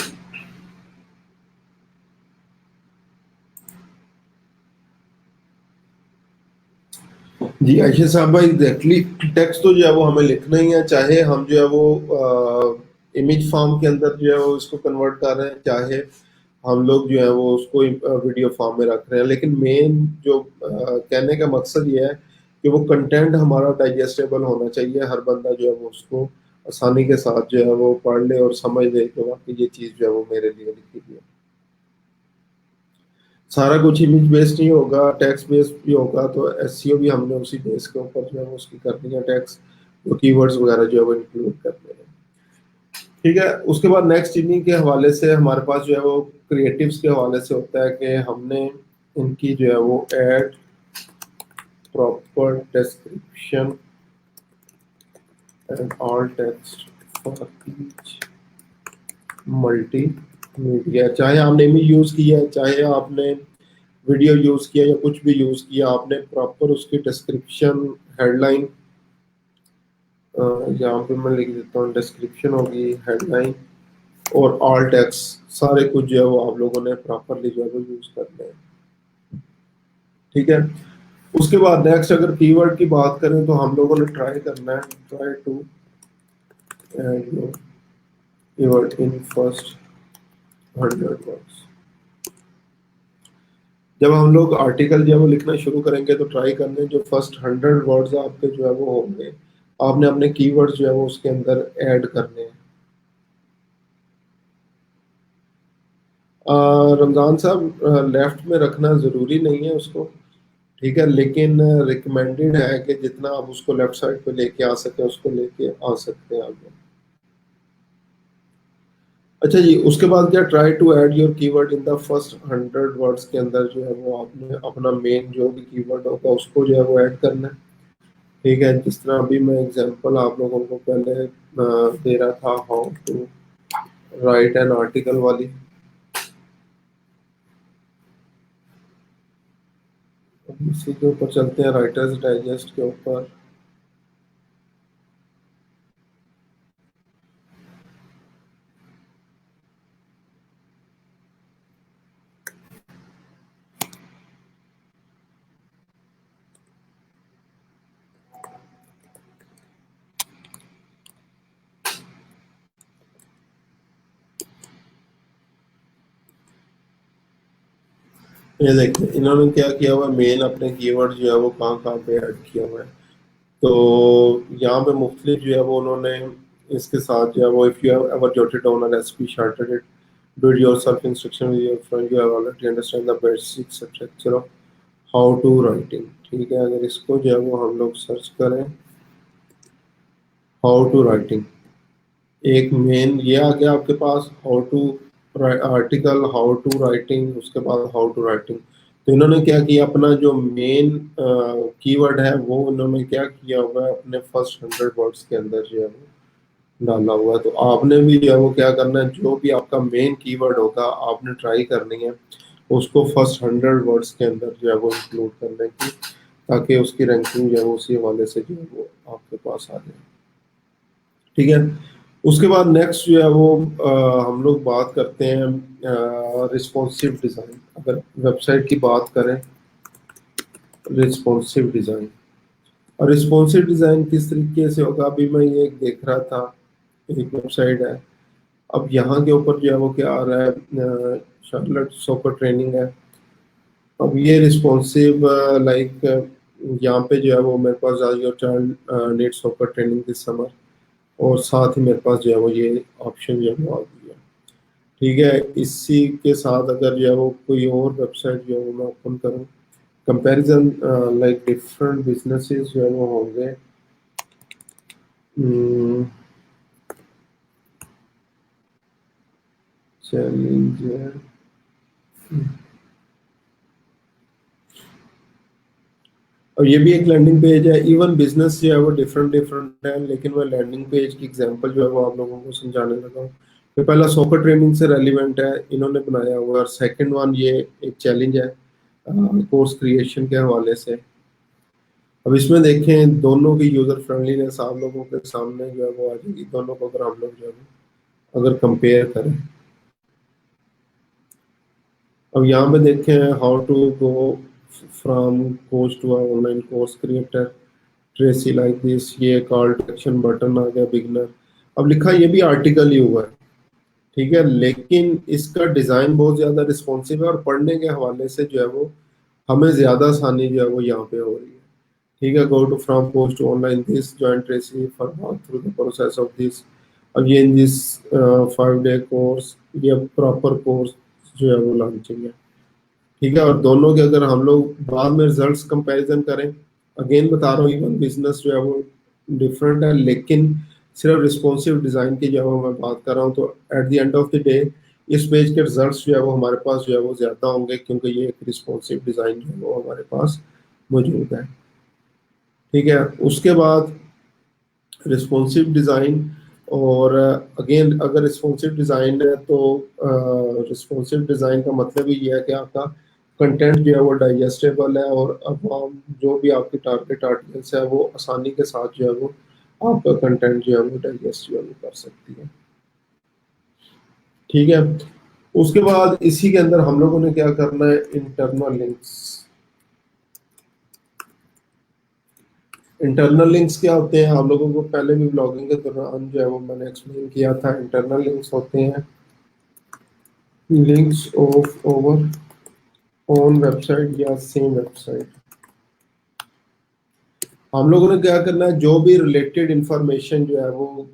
जी, आयशा साहब भाई, एग्जैक्टली टेक्स्ट तो जो है वो हमें लिखना ही है, चाहे हम जो है वो इमेज फॉर्म के अंदर जो है वो इसको कन्वर्ट कर रहे हैं, चाहे हम लोग जो है वो उसको वीडियो फॉर्म में रख रहे हैं, लेकिन मेन जो कहने का मकसद ये है कि वो कंटेंट हमारा डाइजेस्टेबल होना चाहिए, हर बंदा जो है वो उसको आसानी के साथ जो है वो पढ़ ले और समझ ले कि वाकई ये चीज़ जो है वो मेरे लिए लिखी गई है। सारा कुछ इमेज बेस्ड नहीं होगा, टेक्स्ट बेस्ड भी होगा, तो एसईओ भी हमने उसी बेस के ऊपर जो है वो उसकी करनी है, टेक्स्ट जो कीवर्ड्स वगैरह जो है वो इंक्लूड करने हैं। ठीक है, उसके बाद नेक्स्ट इन्हीं के हवाले से हमारे पास जो है वो क्रिएटिव्स के हवाले से होता है कि हमने इनकी जो है वो add proper description and all text for each multi media, चाहे आपने इमेज यूज किया है, चाहे आपने वीडियो यूज किया या कुछ भी यूज किया, आपने प्रॉपर उसकी डिस्क्रिप्शन, हेडलाइन, यहाँ पे मैं लिख देता हूँ डिस्क्रिप्शन होगी, हेडलाइन और ऑल टेक्स्ट, सारे कुछ जो है वो आप लोगों ने प्रॉपरली जो है वो यूज करने हैं। ठीक है, उसके बाद नेक्स्ट अगर कीवर्ड की बात करें तो हम लोगों ने ट्राई करना है, try to add your keyword in first 100 words. जब हम लोग आर्टिकल जो है वो लिखना शुरू करेंगे तो ट्राई करने जो फर्स्ट 100 वर्ड्स आपके जो है वो होंगे, आपने अपने कीवर्ड्स जो है वो उसके अंदर ऐड करने हैं। रमजान साहब लेफ्ट में रखना ज़रूरी नहीं है उसको, ठीक है, लेकिन रिकमेंडेड है कि जितना आप उसको लेफ्ट साइड पे लेके आ सके उसको लेके आ सकते हैं आप। अच्छा जी, उसके बाद क्या, try to add your keyword in the first 100 words के अंदर जो है वो आपने अपना मेन जो भी कीवर्ड होगा उसको जो है वो ऐड करना है। ठीक है, जिस तरह अभी मैं एग्जांपल आप लोगों को पहले दे रहा था, how to write an article वाली। अब इसी के ऊपर चलते हैं, राइटर्स डाइजेस्ट के ऊपर। ये देखिए इन्होंने क्या किया हुआ है, मेन अपने कीवर्ड जो है वो कहाँ कहाँ पे ऐड किया हुआ है। तो यहाँ पे मुख्तलिफ जो है वो उन्होंने इसके साथ जो है वो, if you have ever jotted down a recipe, started it, do it yourself instruction with your friend, you have already understand the basic structure of how to writing। ठीक है, अगर इसको जो है वो हम लोग सर्च करें, हाउ टू राइटिंग, एक मेन ये आ गया आपके पास, how to article, how to writing, उसके बाद हाउ टू राइटिंग। तो इन्होंने क्या किया, अपना जो मेन कीवर्ड है वो इन्होंने क्या किया हुआ है, अपने फर्स्ट 100 वर्ड्स के अंदर जो है वो डाला हुआ है। तो आपने भी जो है वो क्या करना है, जो भी आपका मेन कीवर्ड होगा आपने ट्राई करनी है उसको फर्स्ट 100 वर्ड्स के अंदर जो है वो इंक्लूड करने की, ताकि उसकी रैंकिंग जो है वो उसी हवाले से जो है वो आपके पास आ जाए। ठीक है, उसके बाद नेक्स्ट जो है वो हम लोग बात करते हैं रिस्पॉन्सिव डिज़ाइन। अगर वेबसाइट की बात करें, रिस्पॉन्सिव डिज़ाइन, और रिस्पॉन्सिव डिज़ाइन किस तरीके से होगा, अभी मैं ये एक देख रहा था, एक वेबसाइट है, अब यहाँ के ऊपर जो है वो क्या आ रहा है, शार्लेट सॉकर ट्रेनिंग है। अब ये रिस्पॉन्सिव लाइक यहाँ पे जो है वो मेरे पास आ गया, child need soccer training this summer, और साथ ही मेरे पास जो है वो ये ऑप्शन जो है वो आ गया। ठीक है, इसी के साथ अगर जो है वो कोई और वेबसाइट जो है वो मैं ओपन करूँ, कंपैरिजन लाइक डिफरेंट बिजनेसेस जो है वो होंगे, चैलेंजर, और ये भी एक लैंडिंग पेज है। इवन बिजनेस जो है वो डिफरेंट डिफरेंट है, लेकिन मैं लैंडिंग पेज की एग्जांपल जो है वो आप लोगों को समझाने लगा हूँ। तो पहला सॉकर ट्रेनिंग से रेलिवेंट है, इन्होंने बनाया हुआ, और सेकंड वन ये एक चैलेंज है कोर्स क्रिएशन के हवाले से। अब इसमें देखें दोनों की यूजर फ्रेंडलीनेस आप लोगों के सामने जो है वो आ जाएगी, दोनों को अगर हम लोग जो है अगर कंपेयर करें। अब यहाँ पे देखें, how to go from course to online course creator, Tracy like this, ये कॉल टू एक्शन बटन आ गया, बिगनर। अब लिखा ये भी आर्टिकल ही हुआ है, ठीक है, लेकिन इसका डिजाइन बहुत ज्यादा रिस्पॉन्सिव है और पढ़ने के हवाले से जो है वो हमें ज्यादा आसानी जो है वो यहाँ पे हो रही है। ठीक है, go to from post online this joint recipe for walk through the process of this. अब ये इन दिस 5 डे कोर्स, ये प्रॉपर कोर्स जो है वो लॉन्चिंग है। ठीक है, और दोनों के अगर हम लोग बाद में रिजल्ट्स कंपैरिजन करें, अगेन बता रहा हूँ इवन बिजनेस जो है वो डिफरेंट है, लेकिन सिर्फ रिस्पॉन्सिव डिजाइन की जो है वो मैं बात कर रहा हूँ, तो at the end of the day इस पेज के रिजल्ट्स जो है वो हमारे पास जो है वो ज्यादा होंगे, क्योंकि ये एक रिस्पॉन्सिव डिजाइन जो है वो हमारे पास मौजूद है। ठीक है, उसके बाद रिस्पॉन्सिव डिजाइन, और अगेन अगर रिस्पॉन्सिव डिजाइन है तो रिस्पॉन्सिव डिजाइन का मतलब ही ये है कि आपका कंटेंट जो है वो डाइजेस्टेबल है, और अब हम जो भी आपकी टारगेट ऑडियंस है वो आसानी के साथ जो है वो आपका कंटेंट जो है वो डाइजेस्ट जो है वो कर सकती है। ठीक है, उसके बाद इसी के अंदर हम लोगों ने क्या करना है, इंटरनल लिंक्स। इंटरनल लिंक्स क्या होते हैं, आप लोगों को पहले भी ब्लॉगिंग के दौरान जो है वो मैंने एक्सप्लेन किया था। इंटरनल लिंक्स होते हैं links of over own website या सेम वेबसाइट। हम लोगों ने क्या करना है, जो भी रिलेटेड इंफॉर्मेशन जो है वो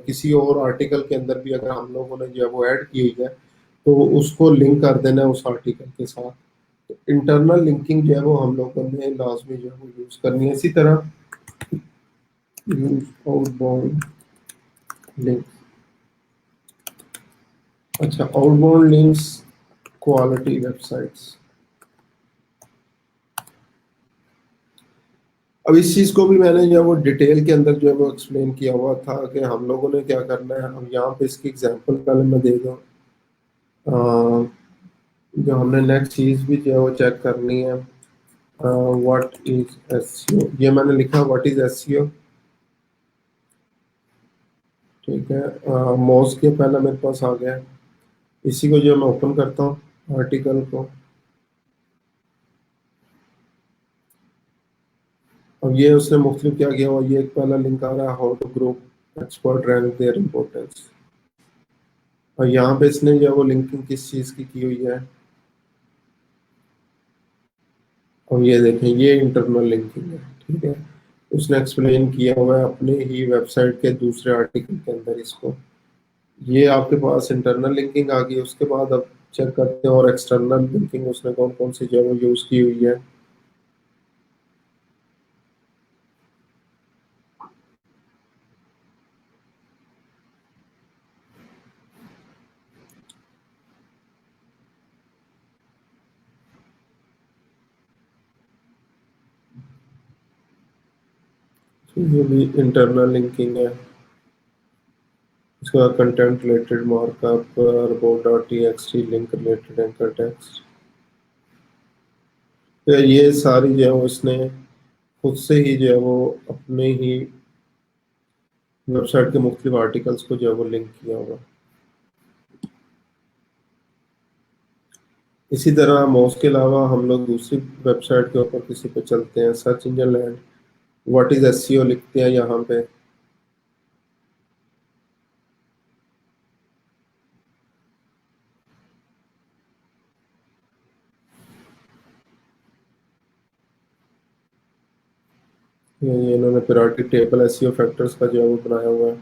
किसी और आर्टिकल के अंदर भी अगर हम लोगों ने जो है वो ऐड की हुई है, तो उसको लिंक कर देना है उस आर्टिकल के साथ। तो इंटरनल लिंकिंग जो है वो हम लोगों ने लाजमी जो है वो यूज करनी है। इसी तरह यूज आउटबाउंड लिंक। अच्छा, आउटबाउंड लिंक्स क्वालिटी वेबसाइट्स। अब इस चीज को भी मैंने जो है वो डिटेल के अंदर जो है वो एक्सप्लेन किया हुआ था कि हम लोगों ने क्या करना है। अब यहाँ पे इसकी एग्जांपल पहले मैं दे दूँ। जो हमने नेक्स्ट चीज भी जो है वो चेक करनी है, व्हाट इज एसईओ। ये मैंने लिखा व्हाट इज एसईओ। ठीक है, मॉस के पहले मेरे पास आ गया। इसी को जो मैं ओपन करता हूँ आर्टिकल को। अब ये उसने मुख्तलिफ क्या किया हुआ, ये एक पहला लिंक आ रहा है, how to group expert rank their importance. और यहाँ पे इसने जो है वो लिंकिंग किस चीज की हुई है, और ये देखें ये इंटरनल लिंकिंग है। ठीक है, उसने एक्सप्लेन किया हुआ है अपने ही वेबसाइट के दूसरे आर्टिकल के अंदर इसको। ये आपके पास इंटरनल लिंकिंग आ गई। उसके बाद अब चेक करते हैं और एक्सटर्नल लिंकिंग उसने कौन कौन सी जो है वो यूज की हुई है। तो ये भी इंटरनल लिंकिंग है। इसका content related markup, report dot T x T, link related anchor text. तो ये सारी जो है वो इसने खुद से ही जो है वो अपने ही वेबसाइट के मुख्तलिफ आर्टिकल्स को जो है वो लिंक किया होगा। इसी तरह माउस के अलावा हम लोग दूसरी वेबसाइट के ऊपर किसी पे चलते हैं, search engine land, what is SEO लिखते हैं यहाँ पे। ये इन्होंने प्रायोरिटी टेबल एसईओ फैक्टर्स का जो है वो बनाया हुआ है।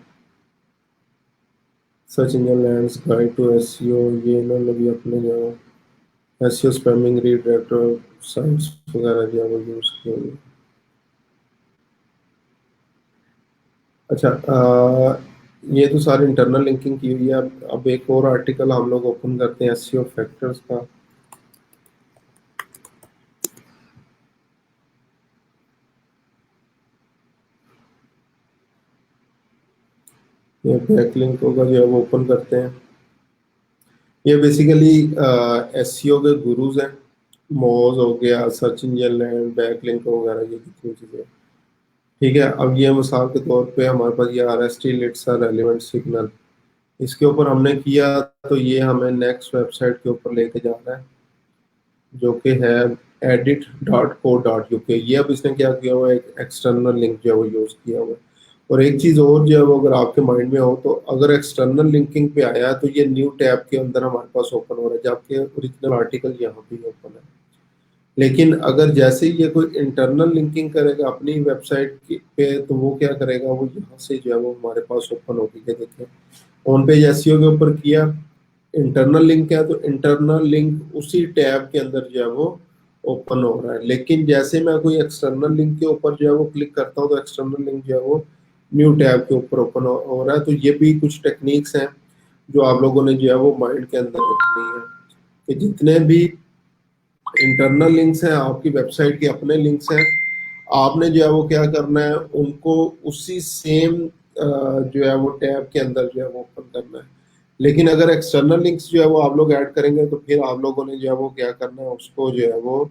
Search engine lands guide to SEO, ये इन्होंने भी अपने जो है एसईओ स्पैमिंग रीडायरेक्टर साइट्स वगैरह जो है वो यूज किए हुए। अच्छा, ये तो सारी इंटरनल लिंकिंग की हुई है। अब एक और आर्टिकल हम लोग ओपन करते हैं एसईओ फैक्टर्स का। ये बैकलिंक होगा जो है वो ओपन करते हैं। ये बेसिकली एसईओ के गुरुज हैं। मोज हो गया, सर्च इंजन लैंड, बैकलिंक वगैरह, ये कितनी चीजें। ठीक है, अब ये मिसाल के तौर पे हमारे पास ये आरएसटी लिट्स आर रेलेवेंट सिग्नल, इसके ऊपर हमने किया तो ये हमें नेक्स्ट वेबसाइट के ऊपर लेके जा रहा है, जो कि है edit.co.uk। ये अब इसने क्या किया हुआ है, एक एक्सटर्नल लिंक जो है वो यूज किया हुआ है। और एक चीज और जो है वो अगर आपके माइंड में हो, तो अगर एक्सटर्नल लिंकिंग पे आया है तो ये न्यू टैब के अंदर हमारे पास ओपन हो रहा है, जबकि ओरिजिनल आर्टिकल यहाँ पे ओपन है। लेकिन अगर जैसे ही ये कोई इंटरनल लिंकिंग करेगा अपनी वेबसाइट पे, तो वो क्या करेगा, वो यहाँ से जो है वो हमारे पास ओपन होगी के देखें ऑन पेज एसईओ के ऊपर किया, इंटरनल लिंक है तो इंटरनल लिंक उसी टैब के अंदर जो है वो ओपन हो रहा है। लेकिन जैसे मैं कोई एक्सटर्नल लिंक के ऊपर जो है वो क्लिक करता हूँ तो एक्सटर्नल लिंक जो है वो न्यू टैब के ऊपर ओपन हो रहा है। तो ये भी कुछ टेक्निक्स हैं जो आप लोगों ने जो है वो माइंड के अंदर रखनी है कि जितने भी इंटरनल लिंक्स हैं, आपकी वेबसाइट के अपने लिंक्स हैं, आपने जो है वो क्या करना है, उनको उसी सेम जो है वो टैब के अंदर जो है वो ओपन करना है। लेकिन अगर एक्सटर्नल लिंक्स जो है वो आप लोग ऐड करेंगे तो फिर आप लोगों ने जो है वो क्या करना है, उसको जो है वो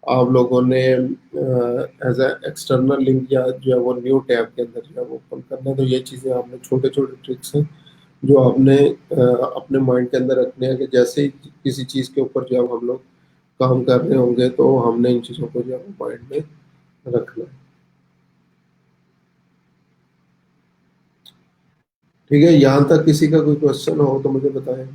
आप लोगों ने एज ए एक्सटर्नल लिंक या जो है वो न्यू टैब के अंदर जो है वो ओपन करना है। तो ये चीज़ें आपने छोटे छोटे ट्रिक्स हैं जो आपने अपने माइंड के अंदर रखने हैं कि जैसे ही किसी चीज़ के ऊपर जब हम लोग काम कर रहे होंगे तो हमने इन चीज़ों को जो है माइंड में रखना है। ठीक है, यहाँ तक किसी का कोई क्वेश्चन हो तो मुझे बताएं।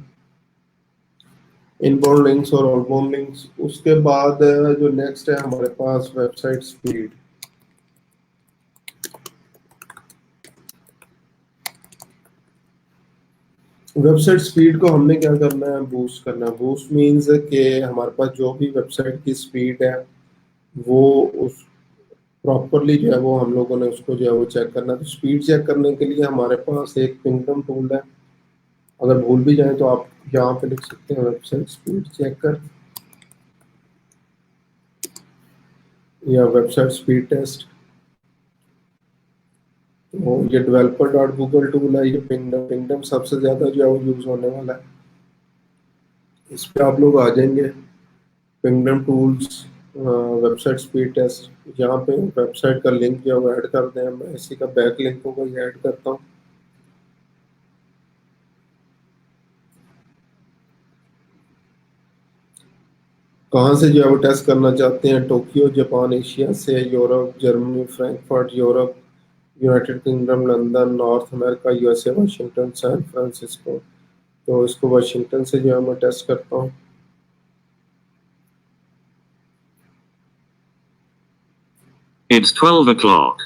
इनबाउंड लिंक्स और आउटबाउंड लिंक्स, उसके बाद जो नेक्स्ट है हमारे पास वेबसाइट स्पीड। वेबसाइट स्पीड को हमने क्या करना है, बूस्ट करना है। बूस्ट मीन्स कि हमारे पास जो भी वेबसाइट की स्पीड है वो उस प्रॉपरली जो है वो हम लोगों ने उसको जो है वो चेक करना है। तो स्पीड चेक करने के लिए हमारे पास एक पिंगडम टूल है, अगर भूल भी जाए तो आप यहाँ पे लिख सकते हैं वेबसाइट स्पीड चेक कर या वेबसाइट स्पीड टेस्ट। तो ये डेवलपर डॉट गूगल टूल है, ये पिंगडम पिंगडम सबसे ज़्यादा जो है वो यूज़ होने वाला है। इस पे आप लोग आ जाएंगे, पिंगडम टूल्स वेबसाइट स्पीड टेस्ट, यहाँ पे वेबसाइट का लिंक जो है वो ऐड कर दें। मैं इसी का बैक लिंक को ही ऐड करता हूँ। कहाँ से जो है वो टेस्ट करना चाहते हैं, टोक्यो जापान, एशिया से, Europe, Germany, Frankfurt, Europe, United Kingdom, London, North America, USA, Washington, San Francisco. तो इसको वाशिंगटन से जो है मैं टेस्ट करता हूँ। It's 12 o'clock.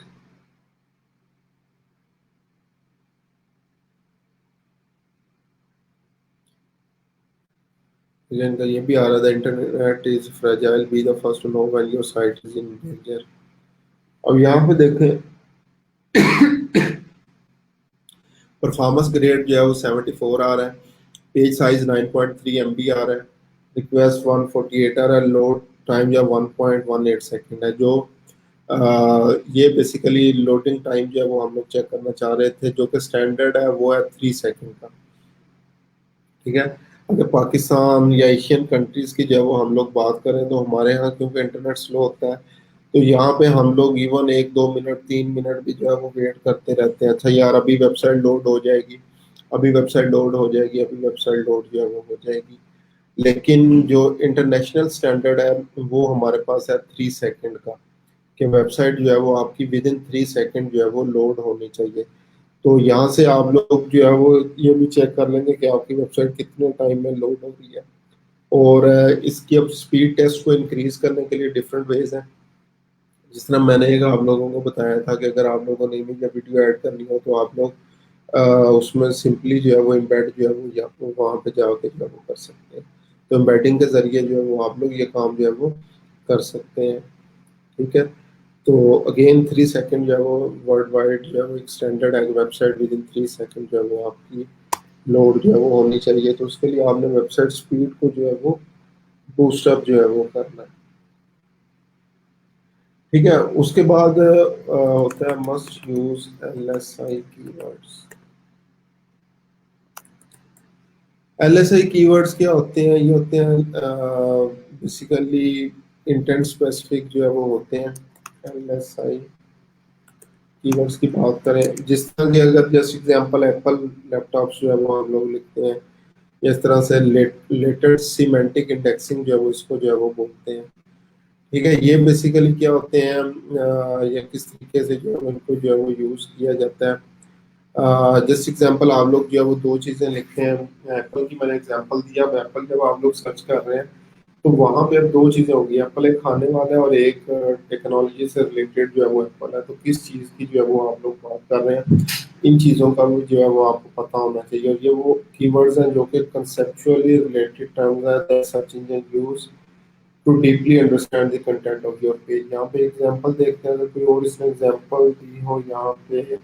इनका ये भी आ रहा था, internet is fragile, be the first to know when your site is in danger. अब यहाँ पे देखें परफॉर्मेंस ग्रेड जो है वो 74 आ रहा है, पेज साइज 9.3 MB आ रहा है, रिक्वेस्ट 148 आ रहा है, लोड टाइम जो 1.18 सेकंड है। जो ये बेसिकली लोडिंग टाइम जो है वो हम लोग चेक करना चाह रहे थे, जो कि स्टैंडर्ड है वो है 3 सेकंड का। ठीक है, अगर पाकिस्तान या एशियन कंट्रीज की जो है वो हम लोग बात करें तो हमारे यहाँ क्योंकि इंटरनेट स्लो होता है तो यहाँ पे हम लोग इवन 1-2 मिनट 3 मिनट भी जो है वो वेट करते रहते हैं। अच्छा यार अभी वेबसाइट लोड हो जाएगी, अभी वेबसाइट लोड हो जाएगी, अभी वेबसाइट लोड जो है वो हो जाएगी। लेकिन जो इंटरनेशनल स्टैंडर्ड है वो हमारे पास है 3 सेकंड का, कि वेबसाइट जो है वो आपकी विद इन 3 सेकंड जो है वो लोड होनी चाहिए। तो यहाँ से आप लोग जो है वो ये भी चेक कर लेंगे कि आपकी वेबसाइट कितने टाइम में लोड हो रही है। और इसकी अब स्पीड टेस्ट को इंक्रीज करने के लिए डिफरेंट वेज हैं। जिस तरह मैंने एक आप लोगों को बताया था कि अगर आप लोगों ने इमेज या वीडियो ऐड करनी हो तो आप लोग उसमें सिंपली जो है वो एम्बेड जो है वो या वहाँ पे जाके जो है वो कर सकते हैं। तो एम्बेडिंग के जरिए जो है वो आप लोग ये काम जो है वो कर सकते हैं। ठीक है, तो अगेन 3 सेकंड जो है वो वर्ल्ड वाइड जो है वो एक स्टैंडर्ड है, वेबसाइट विद इन 3 सेकंड जो है वो आपकी लोड जो है वो होनी चाहिए। तो उसके लिए आपने वेबसाइट स्पीड को जो है वो बूस्टअप जो है वो करना है। ठीक है, उसके बाद होता है must use LSI keywords. LSI keywords क्या होते हैं, ये होते हैं बेसिकली इंटेंट स्पेसिफिक जो है वो होते हैं। LSI कीवर्ड्स की बात करें, जिस तरह की अगर जस्ट एग्जांपल एप्पल लैपटॉप्स जो है वो हम लोग लिखते हैं, इस तरह से लेटेस्ट सीमेंटिक इंडेक्सिंग जो है वो इसको जो है वो बोलते हैं। ठीक है, ये बेसिकली क्या होते हैं या किस तरीके से जो है उनको जो है वो यूज़ किया जाता है। जस्ट एग्जांपल आप लोग जो है वो दो चीज़ें लिखते हैं, एप्पल की मैंने एग्जांपल दिया। एप्पल जब आप लोग सर्च कर रहे हैं तो वहां पे अब दो चीजें होगी, एप्पल एक खाने वाला है और एक टेक्नोलॉजी से रिलेटेड जो है वो एप्पल है। तो किस चीज की जो है वो आप लोग बात कर रहे हैं, इन चीजों का भी जो है वो आपको पता होना चाहिए। और ये वो कीवर्ड्स हैं जो कि कंसेप्चुअली रिलेटेड टर्म्स हैं that search engine use to deeply understand the content of your page. यहाँ पे एग्जांपल देखते हैं, अगर कोई और इसने एग्जांपल दी हो यहाँ पे,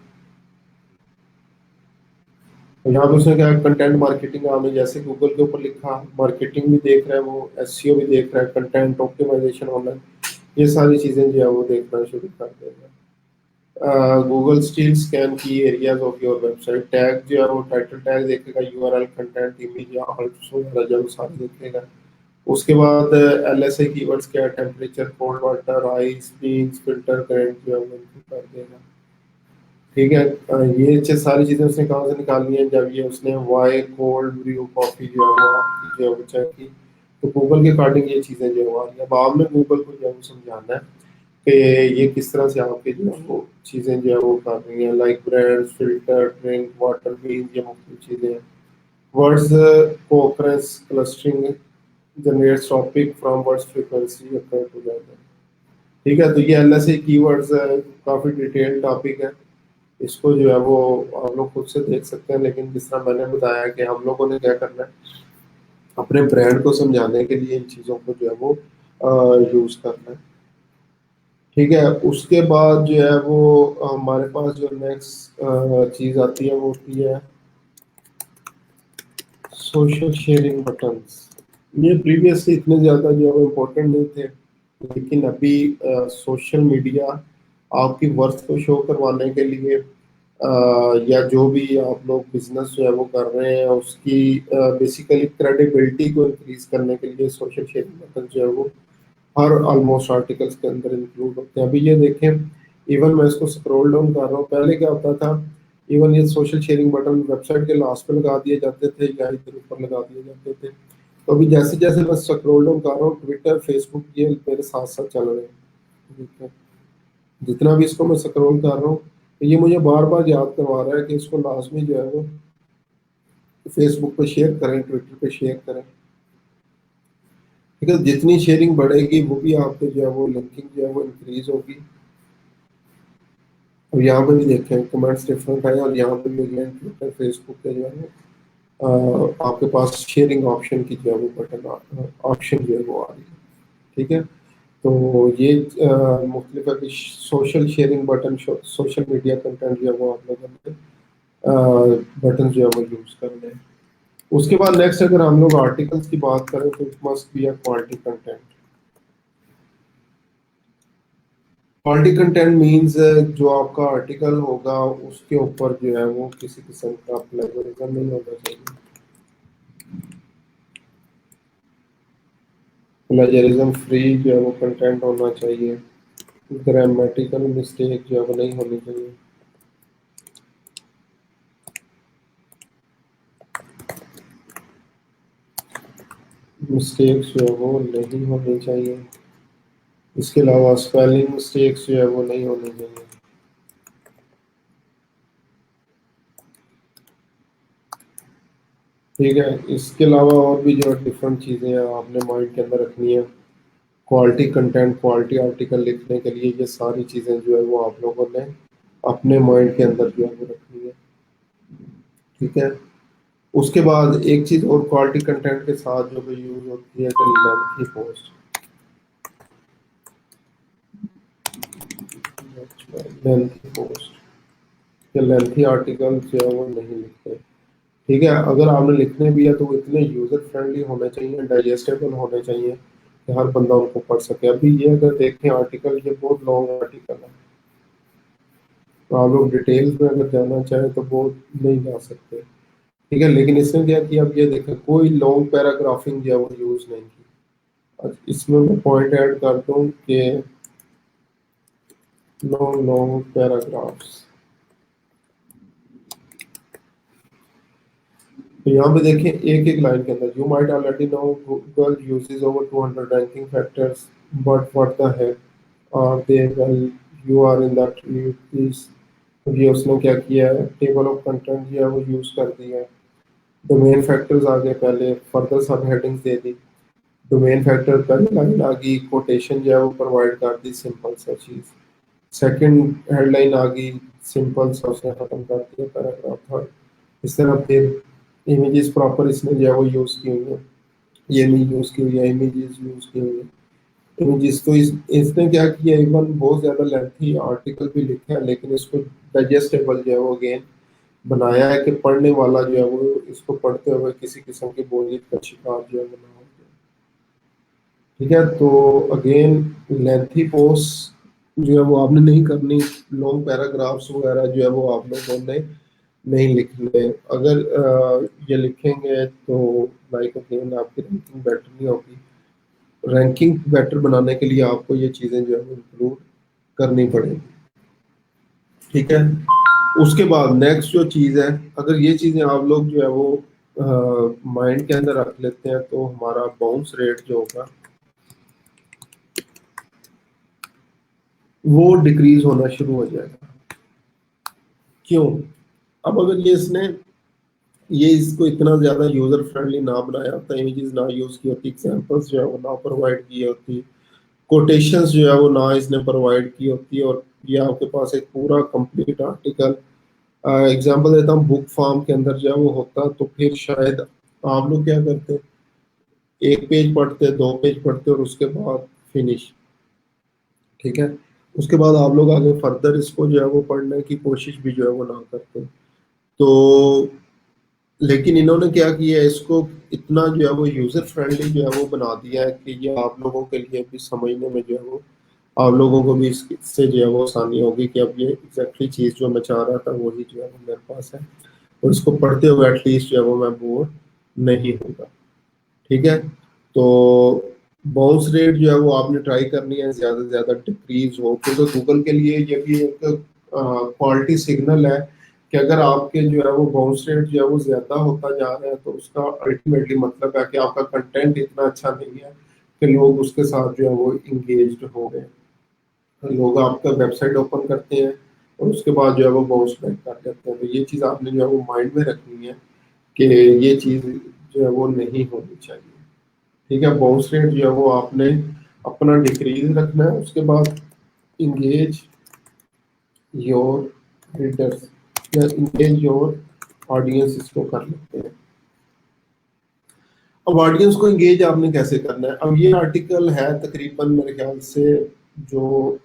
तो यहाँ पे उसने क्या कंटेंट मार्केटिंग आपने जैसे गूगल के ऊपर लिखा, मार्केटिंग भी देख रहा है वो, एसईओ भी देख रहा है, कंटेंट ऑप्टिमाइजेशन ऑनलाइन, ये सारी चीजें जो है वो देखना शुरू कर देगा। गूगल स्टिल स्कैन की areas of your website, tag जो है वो टाइटल टैग देखेगा, यूआरएल, कंटेंट, इमेज या आर्ट्स वगैरह जो है वो सारे देखेगा। उसके बाद एलएसए कीवर्ड्स क्या है, temperature, cold water, ice, beans, filter, current जो है वो इनको कर देगा। ठीक है, ये सारी चीजें उसने कहाँ से निकाली हैं, जब ये उसने वाई कोल्ड ब्रू कॉफी जो है वो आपकी जो है वो चेक की, तो गूगल के अकॉर्डिंग ये चीजें जो है वो आ रही हैं। अब आपने गूगल को जो है वो समझाना है कि ये किस तरह से आपके जो है वो चीजें जो है वो कर रही हैं, like brand, filter, drink, water, bean, ये मुख्तलिफ चीजें हैं। वर्ड्स को occurrence clustering generates topic from words frequency occur to जाता है। ठीक है, तो ये एलएसए कीवर्ड्स काफी डिटेल टॉपिक है, इसको जो है वो आप लोग खुद से देख सकते हैं। लेकिन जिस तरह मैंने बताया कि हम लोगों ने क्या करना है, अपने ब्रांड को समझाने के लिए इन चीज़ों को जो है वो यूज़ करना है। ठीक है, उसके बाद जो है वो हमारे पास जो नेक्स्ट चीज़ आती है वो होती है सोशल शेयरिंग बटन्स। ये प्रीवियसली इतने ज़्यादा जो है वो इम्पोर्टेंट नहीं थे, लेकिन अभी सोशल मीडिया आपकी वर्थ को शो करवाने के लिए या जो भी आप लोग बिजनेस जो है वो कर रहे हैं उसकी बेसिकली क्रेडिबिलिटी को इंक्रीज करने के लिए सोशल शेयरिंग बटन जो है वो हर ऑलमोस्ट आर्टिकल्स के अंदर इंक्लूड होते हैं। अभी ये देखें, इवन मैं इसको स्क्रॉल डाउन कर रहा हूँ, पहले क्या होता था, इवन ये सोशल शेयरिंग बटन वेबसाइट के लास्ट पे लगा दिए जाते थे या इधर ऊपर लगा दिए जाते थे। तो अभी जैसे जैसे मैं स्क्रॉल डाउन कर रहा हूँ, ट्विटर, फेसबुक ये मेरे साथ साथ चल रहे हैं। ठीक है, जितना भी इसको मैं स्क्रॉल कर रहा हूँ, तो ये मुझे बार बार याद करवा रहा है कि इसको लाजमी जो है वो फेसबुक पे शेयर करें, ट्विटर पे शेयर करें। ठीक है, जितनी शेयरिंग बढ़ेगी वो भी आपको जो है वो लिंकिंग जो है वो इंक्रीज होगी। और यहाँ पे भी देखें कमेंट्स डिफरेंट है, और यहाँ पे भी अगेन ट्विटर, फेसबुक के जो है आपके पास शेयरिंग ऑप्शन की जो है वो बटन ऑप्शन जो है वो आ रही है। ठीक है, तो ये मुख्तलिफ है कि social sharing button, social media content जो है वो आप लोगों ने बटन जो है वो यूज करने हैं। उसके बाद नेक्स्ट अगर हम लोग आर्टिकल्स की बात करें तो it must be a quality content. Quality content means जो आपका आर्टिकल होगा उसके ऊपर जो है वो किसी किस्म का प्लेजरिज्म नहीं होना चाहिए। प्लेजरिज्म फ्री जो है वो कंटेंट होना चाहिए। ग्रामेटिकल मिस्टेक जो है वो नहीं होनी चाहिए। मिस्टेक्स जो है वो नहीं होनी चाहिए। इसके अलावा स्पेलिंग मिस्टेक्स जो है वो नहीं होनी चाहिए। ठीक है, इसके अलावा और भी जो डिफरेंट चीज़ें हैं आपने माइंड के अंदर रखनी है। क्वालिटी कंटेंट, क्वालिटी आर्टिकल लिखने के लिए ये सारी चीज़ें जो है वो आप लोगों ने अपने माइंड के अंदर जो है वो रखनी है। ठीक है, उसके बाद एक चीज़ और क्वालिटी कंटेंट के साथ जो भी यूज होती है कि लेंथी पोस्ट, लेंथी पोस्ट या लेंथी आर्टिकल जो है वो नहीं लिखते। ठीक है, अगर आपने लिखने भी है तो वो इतने यूजर फ्रेंडली होने चाहिए, डाइजेस्टेबल होने चाहिए कि हर बंदा उनको पढ़ सके। अभी ये अगर देखें आर्टिकल, ये बहुत लॉन्ग आर्टिकल है, तो आप लोग डिटेल्स में अगर जाना चाहें तो बहुत नहीं जा सकते। ठीक है, लेकिन इसमें क्या किया, अब ये देखें कोई लॉन्ग पैराग्राफिंग जो है वो यूज नहीं की। अब इसमें मैं पॉइंट ऐड कर दूं कि नो लॉन्ग पैराग्राफ्स। तो यहाँ पे देखें एक एक लाइन के अंदर, you might already know Google uses over 200 ranking factors but what the heck are they, well you are in that please. ये उसने क्या किया है, टेबल ऑफ कंटेंट जो है वो यूज कर दिया है। डोमेन फैक्टर्स आगे पहले फर्दर सब हेडिंग्स दे दी। डोमेन फैक्टर पहले लाइन आ गई, कोटेशन जो है वो प्रोवाइड कर दी, सिंपल सा चीज। सेकंड हेडलाइन आ गई, सिंपल सा उसने खत्म कर दिया पैराग्राफ थर्ड। इस तरह फिर इमेजेस प्रॉपर इसने जो है वो यूज की हुई है, ये नहीं यूज की हुई है, इमेजेस यूज की हुई है। इमेजेस तो इसने क्या किया, इवन बहुत ज्यादा लेंथी आर्टिकल भी लिखा है, लेकिन इसको डाइजेस्टेबल जो है वो अगेन बनाया है कि पढ़ने वाला जो है वो इसको पढ़ते हुए किसी किस्म की बोरियत का शिकार जो है वो ना हो। ठीक है, तो अगेन लेंथी पोस्ट जो है वो आपने नहीं करनी, लॉन्ग पैराग्राफ्स वगैरह जो है वो आप लोगों ने नहीं लिखने। अगर ये लिखेंगे तो लाइक अगेन आपकी रैंकिंग बेटर नहीं होगी। रैंकिंग बेटर बनाने के लिए आपको ये चीज़ें जो है वो इंक्लूड करनी पड़ेगी। ठीक है, उसके बाद नेक्स्ट जो चीज़ है, अगर ये चीज़ें आप लोग जो है वो माइंड के अंदर रख लेते हैं तो हमारा बाउंस रेट जो होगा वो डिक्रीज होना शुरू हो जाएगा। क्यों? अब अगर ये इसको इतना ज्यादा यूजर फ्रेंडली ना बनाया होता, इमेजेस ना यूज की होती, एग्जांपल्स जो है वो ना प्रोवाइड की होती, कोटेशंस जो है वो ना इसने प्रोवाइड की होती, और ये आपके पास एक पूरा कंप्लीट आर्टिकल, एग्जांपल देता हूँ, बुक फार्म के अंदर जो है वो होता, तो फिर शायद आप लोग क्या करते, एक पेज पढ़ते, दो पेज पढ़ते और उसके बाद फिनिश। ठीक है, उसके बाद आप लोग आगे फर्दर इसको जो है वो पढ़ने की कोशिश भी जो है वो ना करते। तो लेकिन इन्होंने क्या किया है, इसको इतना जो है वो यूजर फ्रेंडली जो है वो बना दिया है कि ये आप लोगों के लिए भी समझने में जो है वो, आप लोगों को भी इससे जो है वो आसानी होगी कि अब ये एग्जैक्टली चीज जो मैं चाह रहा था वही जो है वो मेरे पास है, और इसको पढ़ते हुए एटलीस्ट जो है वो मैं बोर नहीं होगा। ठीक है, तो बाउंस रेट जो है वो आपने ट्राई करनी है ज्यादा से ज्यादा डिक्रीज हो, क्योंकि गूगल के लिए ये भी एक क्वालिटी सिग्नल है कि अगर आपके जो है वो बाउंस रेट जो है वो ज्यादा होता जा रहा है तो उसका अल्टीमेटली मतलब है कि आपका कंटेंट इतना अच्छा नहीं है कि लोग उसके साथ जो है वो इंगेज्ड हो गए। लोग आपका वेबसाइट ओपन करते हैं और उसके बाद जो है वो बाउंस बैक कर देते हैं। तो ये चीज़ आपने जो है वो माइंड में रखनी है कि ये चीज़ जो है वो नहीं होनी चाहिए। ठीक है, बाउंस रेट जो है वो आपने अपना डिक्रीज रखना है। उसके बाद इंगेज योर रीडर्स या इंगेज योर ऑडियंस, इसको कर लेते हैं। अब ऑडियंस को इंगेज आपने कैसे करना है? अब ये आर्टिकल है तकरीबन मेरे ख्याल से जो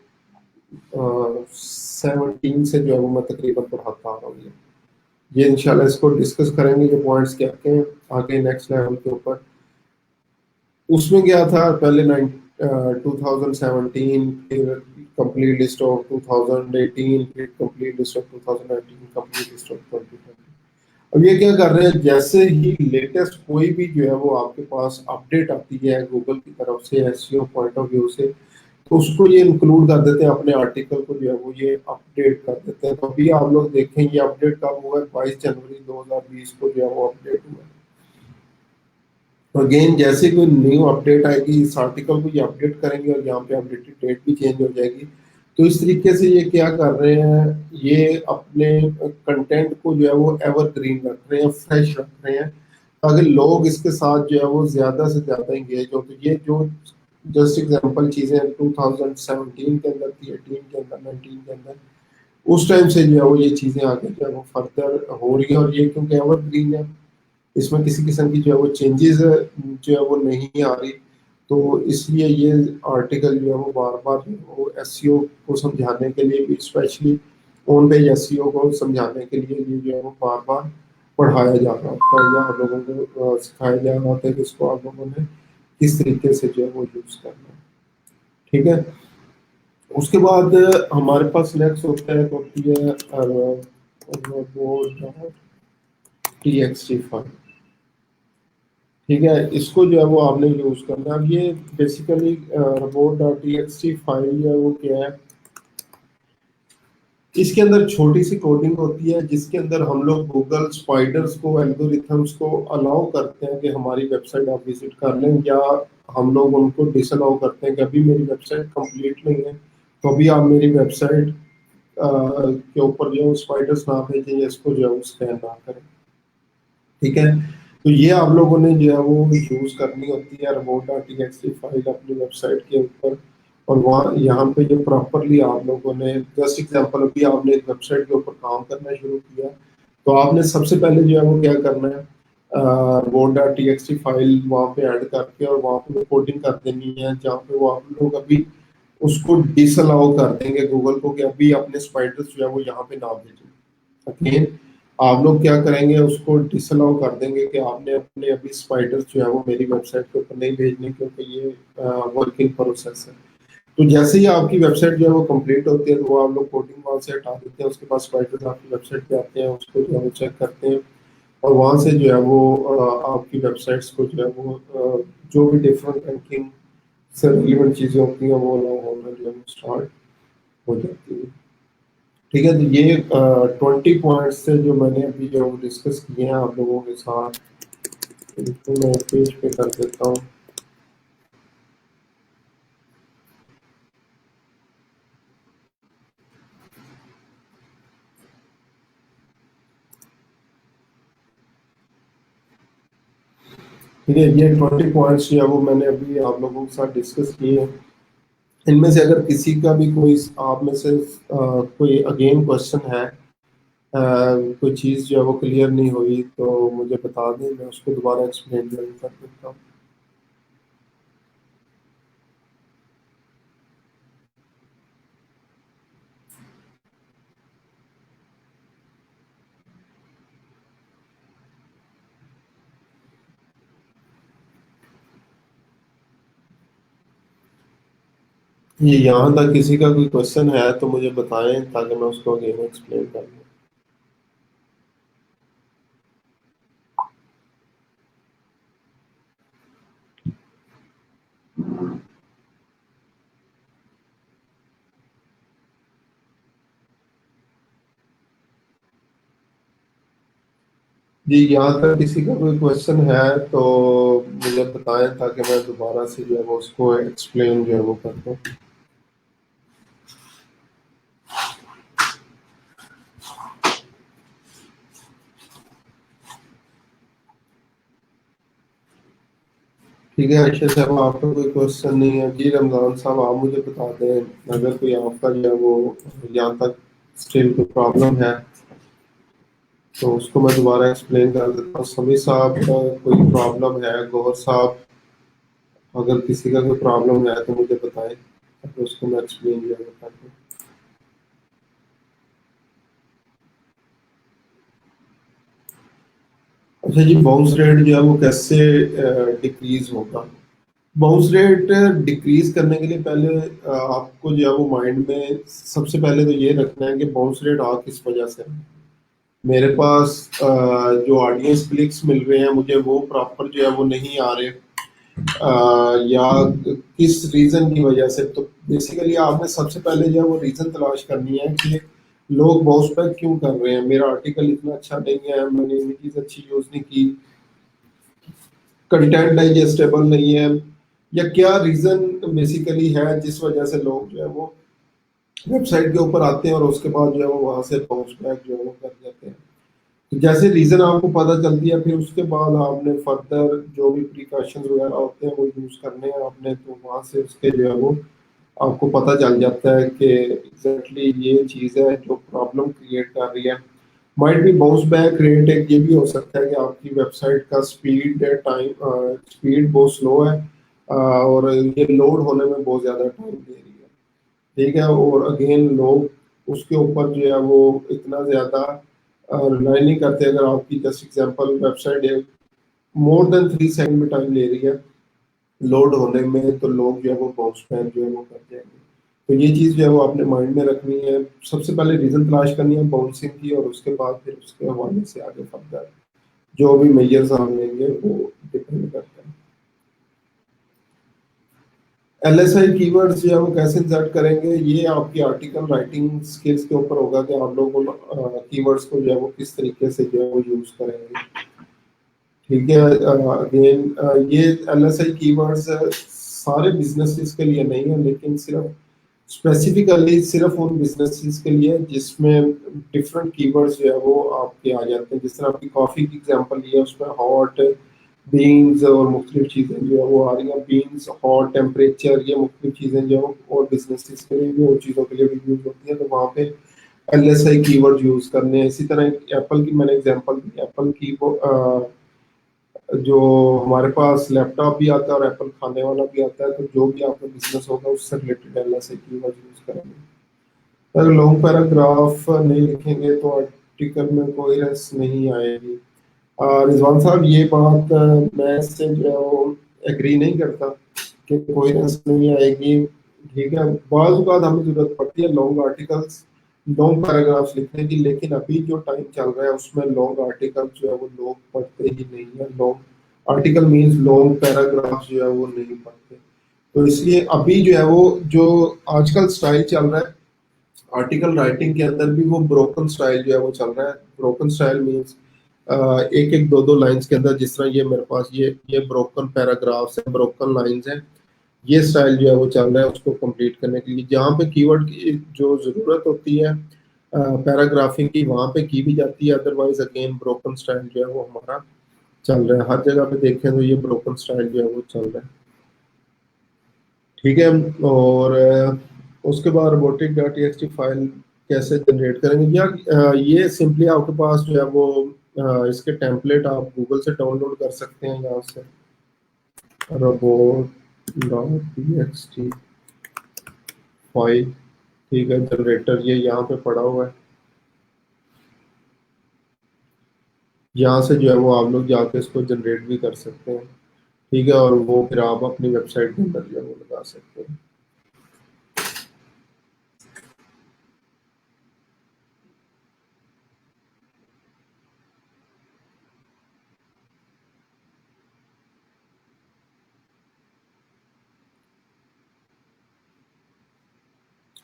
17 से जो है वो मैं तकरीबन पढ़ाता आ रहा हूँ। ये इंशाल्लाह इसको डिस्कस करेंगे, ये पॉइंट्स क्या हैं आगे नेक्स्ट लेवल के ऊपर। उसमें क्या था पहले 2017, फिर कंप्लीट लिस्ट ऑफ 2018, फिर complete list of 2019, complete list of 2020। अब ये क्या कर रहे हैं, जैसे ही लेटेस्ट कोई भी जो है वो आपके पास अपडेट आती है गूगल की तरफ से एसईओ पॉइंट ऑफ व्यू से, तो उसको ये इंक्लूड कर देते हैं अपने आर्टिकल को, जो है वो ये अपडेट कर देते हैं। तो अभी आप लोग देखें ये अपडेट कब हुआ है, 22 जनवरी 2020 को जो है वो अपडेट हुआ है। अगेन जैसे कोई न्यू अपडेट आएगी इस आर्टिकल को ये अपडेट करेंगे और यहाँ पे अपडेटेड डेट भी चेंज हो जाएगी। तो इस तरीके से ये क्या कर रहे हैं, ये अपने कंटेंट को जो है वो एवरग्रीन रख रहे हैं, फ्रेश रख रहे हैं, ताकि लोग इसके साथ जो है वो ज्यादा से ज्यादा इंगेज हो। तो ये जो जस्ट एग्जांपल चीजें 2017 के अंदर थी, 18 के अंदर, 19 के अंदर, उस टाइम से जो है वो ये चीजें आगे जो है वो फर्दर हो रही है। और ये क्योंकि एवरग्रीन है, इसमें किसी किस्म की जो है वो चेंजेस जो है वो नहीं आ रही, तो इसलिए ये आर्टिकल जो है वो बार बार वो एसईओ को समझाने के लिए भी, स्पेशली ऑन पेज एसईओ को समझाने के लिए ये जो है वो बार बार पढ़ाया जा रहा होता है, या आप लोगों को सिखाया जा रहा होता है कि इसको आप लोगों ने किस तरीके से जो है वो यूज करना है। ठीक है, उसके बाद हमारे पास नेक्स्ट होता है तो होती है txt फाइल। ठीक है, इसको जो है वो आपने यूज करना है। अब ये बेसिकली robot.txt फाइल जो है वो क्या है, इसके अंदर छोटी सी कोडिंग होती है जिसके अंदर हम लोग गूगल स्पाइडर्स को, एल्गोरिथम्स को अलाउ करते हैं कि हमारी वेबसाइट आप विजिट कर लें, या हम लोग उनको डिसअलाउ करते हैं कि अभी मेरी वेबसाइट कंप्लीट नहीं है, तो अभी आप मेरी वेबसाइट के ऊपर जो स्पाइडर्स ना भेजें या इसको जो है स्कैन ना करें। ठीक है, तो ये आप लोगों ने जो है वो यूज करनी होती है report.txt फाइल अपनी वेबसाइट के ऊपर, और वहाँ यहाँ पे जो प्रॉपरली आप लोगों ने, जस्ट एग्जांपल अभी आपने एक वेबसाइट के ऊपर काम करना शुरू किया, तो आपने सबसे पहले जो है वो क्या करना है, report.txt फाइल वहाँ पे ऐड करके और वहाँ पे कोडिंग कर देनी है, जहाँ पे वो आप लोग अभी उसको डिसअलाउ कर देंगे गूगल को कि अभी अपने स्पाइडर्स जो है वो यहाँ पे ना भेजें। अगेन आप लोग क्या करेंगे, उसको डिसअलाउ कर देंगे कि आपने अपने अभी स्पाइडर्स जो है वो मेरी वेबसाइट के ऊपर नहीं भेजने, क्योंकि ये वर्क इन प्रोसेस है। तो जैसे ही आपकी वेबसाइट जो है वो कंप्लीट होती है, तो वो आप लोग कोडिंग वहाँ से हटा देते हैं, उसके बाद स्पाइडर्स आपकी वेबसाइट पे आते हैं, उसको जो है वो चेक करते हैं, और वहाँ से जो है वो आपकी वेबसाइट्स को जो है वो जो भी डिफरेंट रैंकिंग से रिलेवेंट चीज़ें होती हैं वो होना जो है स्टार्ट हो जाती है। ठीक है, तो ये 20 पॉइंट्स थे जो मैंने अभी जो डिस्कस किए हैं आप लोगों के साथ। इनको मैं पेज पे कर देता हूँ। ठीक है, ये 20 पॉइंट्स जो है वो मैंने अभी आप लोगों के साथ डिस्कस किए हैं। इनमें से अगर किसी का भी कोई आप में से कोई अगेन क्वेश्चन है, कोई चीज़ जो है वो क्लियर नहीं हुई, तो मुझे बता दें, मैं उसको दोबारा एक्सप्लेन कर देता हूँ। ये यहाँ तक किसी का कोई क्वेश्चन है तो मुझे बताएं, ताकि मैं उसको अगेन एक्सप्लेन कर दूँ। जी, यहाँ तक किसी का कोई क्वेश्चन है तो मुझे बताएं, ताकि मैं दोबारा से जो है वो उसको एक्सप्लेन जो है वो कर दूँ। ठीक है अक्षय साहब, आपका कोई क्वेश्चन नहीं है। जी रमजान साहब, आप मुझे बता दें अगर कोई आपका जो है वो यहाँ तक स्टिल कोई प्रॉब्लम है, तो उसको मैं दोबारा एक्सप्लेन कर देता हूँ। समी साहब का कोई प्रॉब्लम है, गौहर साहब, अगर किसी का कोई प्रॉब्लम है तो मुझे बताएं, तो उसको मैं एक्सप्लेन जो है वो कर दूँ। अच्छा जी, बाउंस रेट जो है वो कैसे डिक्रीज होगा? बाउंस रेट डिक्रीज करने के लिए पहले आपको जो है वो माइंड में सबसे पहले तो ये रखना है कि बाउंस रेट आ किस वजह से है। मेरे पास जो ऑडियंस क्लिक्स मिल रहे हैं मुझे वो प्रॉपर जो है वो नहीं आ रहे, या किस रीजन की वजह से। तो बेसिकली आपने सबसे पहले जो है वो रीजन तलाश करनी है कि लोग बाउंस बैक क्यों कर रहे हैं। मेरा आर्टिकल इतना अच्छा नहीं है, मैंने इमेजेस अच्छी यूज नहीं की, कंटेंट डाइजेस्टेबल नहीं है, या क्या रीजन बेसिकली है जिस वजह से लोग जो है वो वेबसाइट के ऊपर आते हैं और उसके बाद जो है वो वहां से बाउंस बैक जो है वो कर देते हैं। तो जैसे रीजन आपको पता चलती है, फिर उसके बाद आपने फर्दर जो भी प्रिकॉशन वगैरह होते हैं वो यूज करने हैं आपने, तो वहां से उसके जो है वो आपको पता चल जाता है कि एग्जैक्टली ये चीज़ है जो प्रॉब्लम क्रिएट कर रही है। माइट भी बाउंस बैक रेट एक ये भी हो सकता है कि आपकी वेबसाइट का स्पीड टाइम स्पीड बहुत स्लो है, और ये लोड होने में बहुत ज़्यादा टाइम दे रही है। ठीक है, और अगेन लोग उसके ऊपर जो है वो इतना ज़्यादा रिलाई नहीं करते। अगर आपकी just example website more than 3 second में टाइम ले रही है लोड होने में, तो लोग जो है वो बाउंस बैक जो है वो कर जाएंगे। तो ये चीज़ जो है वो अपने माइंड में रखनी है। सबसे पहले रीजन तलाश करनी है बाउंसिंग की, और उसके बाद फिर उसके हवाले से आगे फर्दर जो भी मेजर्स हम लेंगे वो डिपेंड करता है। एलएसआई कीवर्ड्स जो है वो कैसे इंसर्ट करेंगे, ये आपकी आर्टिकल राइटिंग स्किल्स के ऊपर होगा कि आप लोग कीवर्ड्स को जो है वो किस तरीके से जो है वो यूज करेंगे। ठीक है, अगेन ये एलएसआई कीवर्ड्स सारे बिजनेसेस के लिए नहीं है, लेकिन सिर्फ स्पेसिफिकली सिर्फ उन बिजनेसेस के लिए जिसमें डिफरेंट कीवर्ड्स जो है वो आपके आ जाते हैं। जिस तरह आपकी कॉफ़ी की एग्जांपल लिया, उसमें हॉट, बीन्स और मुख्तलिफ चीज़ें जो है वो आ रही हैं। बीन्स, हॉट, टेम्परेचर, ये मुख्तलिफ चीज़ें जो हैं और बिजनेसेस के लिए भी और चीज़ों के लिए भी यूज़ होती हैं, तो वहाँ पे एलएसआई कीवर्ड यूज़ करने हैं। इसी तरह एप्पल की मैंने एग्जांपल दी, एप्पल की वो जो हमारे पास लैपटॉप भी आता है और एप्पल खाने वाला भी आता है, तो जो भी आपका बिजनेस होगा उससे रिलेटेड एलएसआई कीवर्ड यूज़ करेंगे। अगर लॉन्ग पैराग्राफ नहीं लिखेंगे तो आर्टिकल में कोहेरेंस नहीं आएगी। रिजवान साहब, ये बात मैं इससे जो है वो एग्री नहीं करता कि कोहेरेंस नहीं आएगी। ठीक है, बाज़ औक़ात हमें ज़रूरत पड़ती है लॉन्ग आर्टिकल्स, लॉन्ग पैराग्राफ्स लिखने की, लेकिन अभी जो टाइम चल रहा है उसमें लॉन्ग आर्टिकल जो है वो लोग पढ़ते ही नहीं है। Long article means long paragraph जो है वो नहीं पढ़ते। तो इसलिए अभी जो है वो जो आजकल स्टाइल चल रहा है आर्टिकल राइटिंग के अंदर भी, वो ब्रोकन स्टाइल जो है वो चल रहा है। ब्रोकन स्टाइल मीन्स एक एक दो दो लाइंस के अंदर, जिस तरह ये मेरे पास ये ब्रोकन पैराग्राफ्स है, ब्रोकन लाइंस हैं, ये स्टाइल जो है वो चल रहा है उसको कंप्लीट करने के लिए। जहाँ पे कीवर्ड की जो ज़रूरत होती है पैराग्राफिंग की, वहाँ पे की भी जाती है। अदरवाइज अगेन ब्रोकन स्टाइल जो है वो हमारा चल रहा है। हर जगह पे देखें तो ये ब्रोकन स्टाइल जो है वो चल रहा है। ठीक है, और उसके बाद रोबोटिक डॉट टीएक्सटी फाइल कैसे जनरेट करेंगे, या ये सिंपली आपके पास जो है वो इसके टेम्पलेट आप गूगल से डाउनलोड कर सकते हैं यहाँ से। रोबोट डॉट टीएक्सटी फाइल, ठीक है, जनरेटर ये यहाँ पे पड़ा हुआ है। यहाँ से जो है वो आप लोग जाके इसको जनरेट भी कर सकते हैं। ठीक है, और वो फिर आप अपनी वेबसाइट के अंदर जो है वो लगा सकते हैं।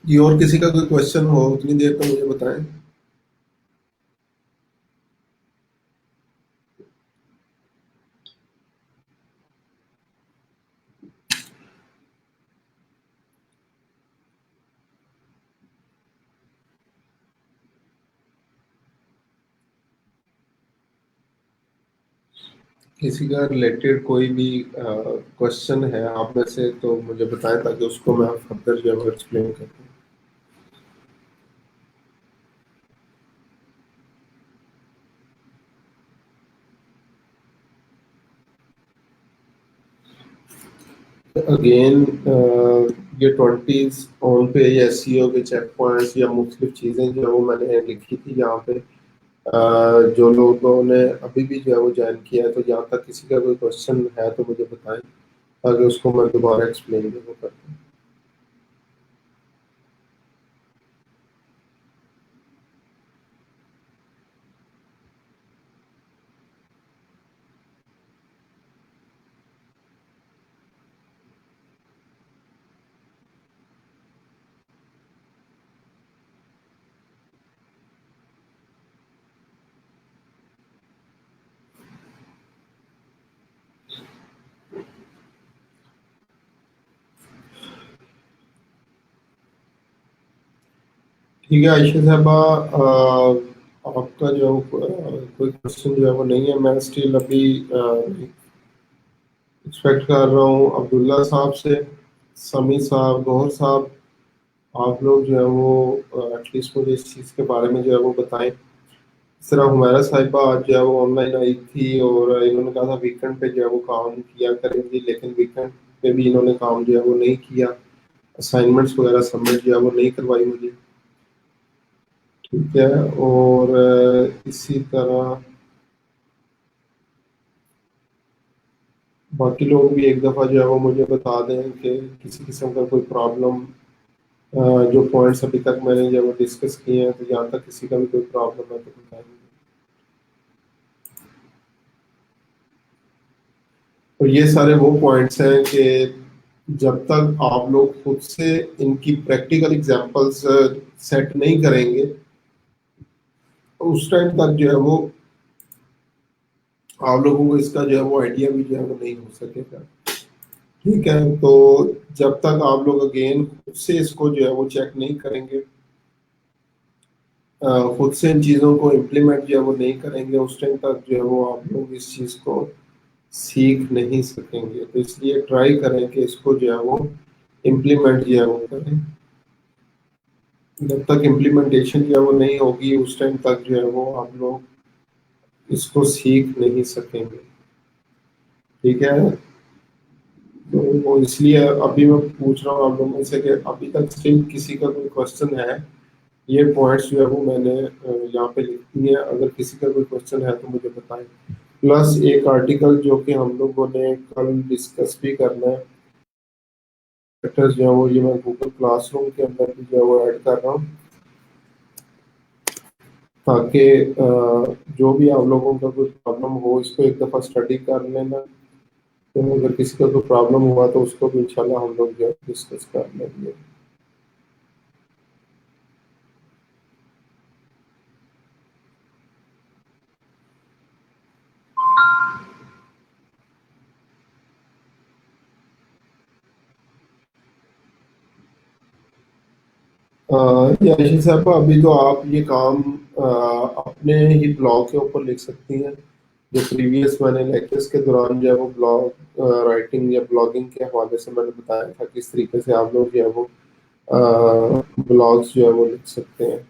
ये और किसी का कोई क्वेश्चन हो उतनी देर तो मुझे बताएं। किसी का रिलेटेड कोई भी क्वेश्चन है आप में से तो मुझे बताएं, ताकि उसको मैं फर्दर जो है एक्सप्लेन करूँ। अगेन ये 20s ऑन पे या एसईओ के चेक पॉइंट्स या मुख्तलिफ चीज़ें जो है वो मैंने लिखी थी यहाँ पे। जो लोगों ने अभी भी जो है वो ज्वाइन किया है, तो जहाँ तक किसी का कोई क्वेश्चन है तो मुझे बताएं, ताकि उसको मैं दोबारा एक्सप्लेन जो वो कर दूँ। ठीक है आयशा साहबा, आपका जो कोई क्वेश्चन जो है वो नहीं है। मैं स्टिल अभी एक्सपेक्ट कर रहा हूँ अब्दुल्ला साहब से, समी साहब, गौहर साहब, आप लोग जो है वो एटलीस्ट मुझे इस चीज़ के बारे में जो है वो बताएं। इस तरह हुमैरा साहिबा आज जो है वो ऑनलाइन आई थी और इन्होंने कहा था वीकेंड पे जो है वो काम किया करेंगी, लेकिन वीकेंड पे भी इन्होंने काम जो है वो नहीं किया। असाइनमेंट्स वगैरह सबमिट जो है वो नहीं करवाई मुझे। ठीक है, और इसी तरह बाकी लोग भी एक दफ़ा जो है वो मुझे बता दें कि किसी किस्म का कोई प्रॉब्लम, जो पॉइंट्स अभी तक मैंने जो है वो डिस्कस किए हैं, तो जहाँ तक किसी का भी कोई प्रॉब्लम है तो बताएं। तो ये सारे वो पॉइंट्स हैं कि जब तक आप लोग खुद से इनकी प्रैक्टिकल एग्जांपल्स सेट नहीं करेंगे, उस टाइम तक जो है वो आप लोगों को इसका जो है वो आइडिया भी जो है वो नहीं हो सकेगा। ठीक है, तो जब तक आप लोग अगेन खुद से इसको जो है वो चेक नहीं करेंगे, खुद से इन चीज़ों को इम्प्लीमेंट जो है वो नहीं करेंगे, उस टाइम तक जो है वो आप लोग इस चीज़ को सीख नहीं सकेंगे। तो इसलिए ट्राई करें कि इसको जो है वो इम्प्लीमेंट जो है वो करें। जब तक इम्प्लीमेंटेशन जो है वो नहीं होगी, उस टाइम तक जो है वो आप लोग इसको सीख नहीं सकेंगे। ठीक है, तो वो इसलिए अभी मैं पूछ रहा हूँ आप लोगों से कि अभी तक स्टिल किसी का कोई क्वेश्चन है? ये पॉइंट्स जो है वो मैंने यहाँ पे लिख दिए हैं, अगर किसी का कोई क्वेश्चन है तो मुझे बताएं। प्लस एक आर्टिकल जो कि हम लोगों ने कल डिस्कस भी करना है, फैक्टर्स जो है वो, ये मैं गूगल क्लासरूम के अंदर भी जो है वो ऐड कर रहा हूँ, ताकि जो भी आप लोगों का कोई प्रॉब्लम हो इसको एक दफ़ा स्टडी कर लेना। तो अगर किसी का कोई प्रॉब्लम हुआ तो उसको भी इंशाल्लाह हम लोग जो है डिस्कस कर लेंगे। याशी साहब, अभी तो आप ये काम अपने ही ब्लॉग के ऊपर लिख सकती हैं। जो प्रीवियस मैंने लेक्चर्स के दौरान जो है वो ब्लॉग राइटिंग या ब्लॉगिंग के हवाले से मैंने बताया था किस तरीके से आप लोग जो है वो ब्लॉग्स जो है वो लिख सकते हैं।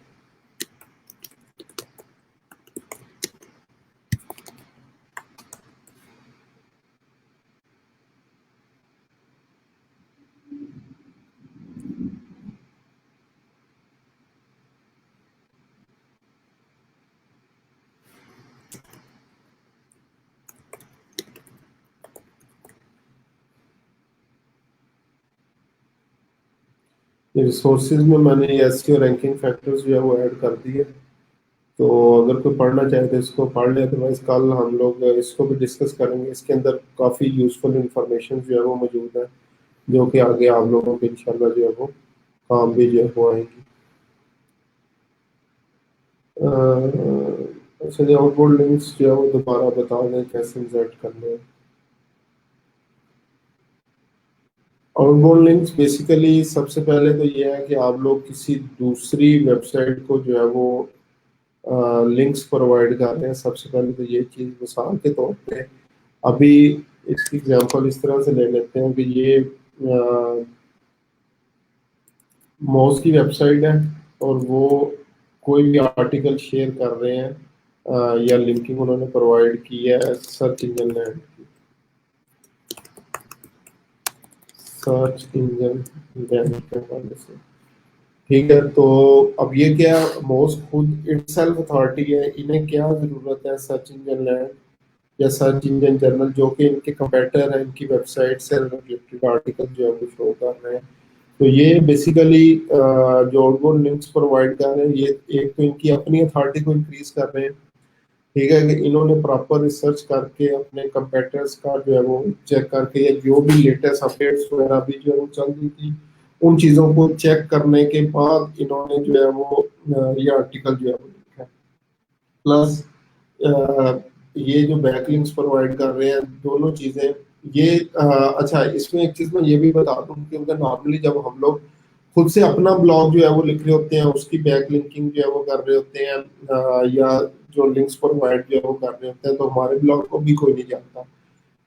रिसोर्सेज में मैंने एसईओ रैंकिंग फैक्टर्स जो है वो ऐड कर दिए। तो अगर कोई पढ़ना चाहे तो इसको पढ़ ले, अदरवाइज कल हम लोग इसको भी डिस्कस करेंगे। इसके अंदर काफ़ी यूजफुल इंफॉर्मेशन जो है वो मौजूद है, जो कि आगे आप लोगों को इंशाल्लाह जो है वो काम भी जो है वो आएंगी। अच्छा जी, आउटबोर्ड लिंक्स जो है वो दोबारा बता दें कैसे इंसर्ट करने हैं। आउटबोर्ड लिंक्स बेसिकली सबसे पहले तो ये है कि आप लोग किसी दूसरी वेबसाइट को जो है वो लिंक्स प्रोवाइड कर रहे हैं। सबसे पहले तो ये चीज़ मिसाल के तौर पे अभी इसकी एग्जांपल इस तरह से ले लेते हैं कि ये मॉस की वेबसाइट है और वो कोई भी आर्टिकल शेयर कर रहे हैं, या लिंकिंग उन्होंने प्रोवाइड की है सर्च इंजन लैंड की, सर्च इंजन लैंड के हवाले से। ठीक है, तो अब ये क्या, मॉस खुद इटसेल्फ अथॉरिटी है, इन्हें क्या जरूरत है सर्च इंजन लैंड या सर्च इंजन जर्नल, जो कि इनके कंपेटर है, इनकी वेबसाइट से रिलेटेड आर्टिकल जो है वो शो कर रहे हैं। तो ये बेसिकली जो आउटबोर्ड लिंक्स प्रोवाइड कर रहे हैं, ये एक तो इनकी अपनी अथॉरिटी को इंक्रीज कर रहे हैं। ठीक है, कि इन्होंने प्रॉपर रिसर्च करके अपने कंपेटर्स का जो है वो चेक करके, या जो भी लेटेस्ट अपडेट्स वगैरह भी जो है वो चल रही थी, उन चीज़ों को चेक करने के बाद इन्होंने जो है वो ये आर्टिकल जो है वो लिखा है। प्लस ये जो बैकलिंक्स प्रोवाइड कर रहे हैं, दोनों चीजें ये अच्छा, इसमें एक चीज मैं ये भी बता दूं कि नॉर्मली जब हम लोग खुद से अपना ब्लॉग जो है वो लिख रहे होते हैं, उसकी बैकलिंकिंग जो है वो कर रहे होते हैं, या जो लिंक्स प्रोवाइड जो है वो कर रहे होते हैं, तो हमारे ब्लॉग को भी कोई नहीं जानता।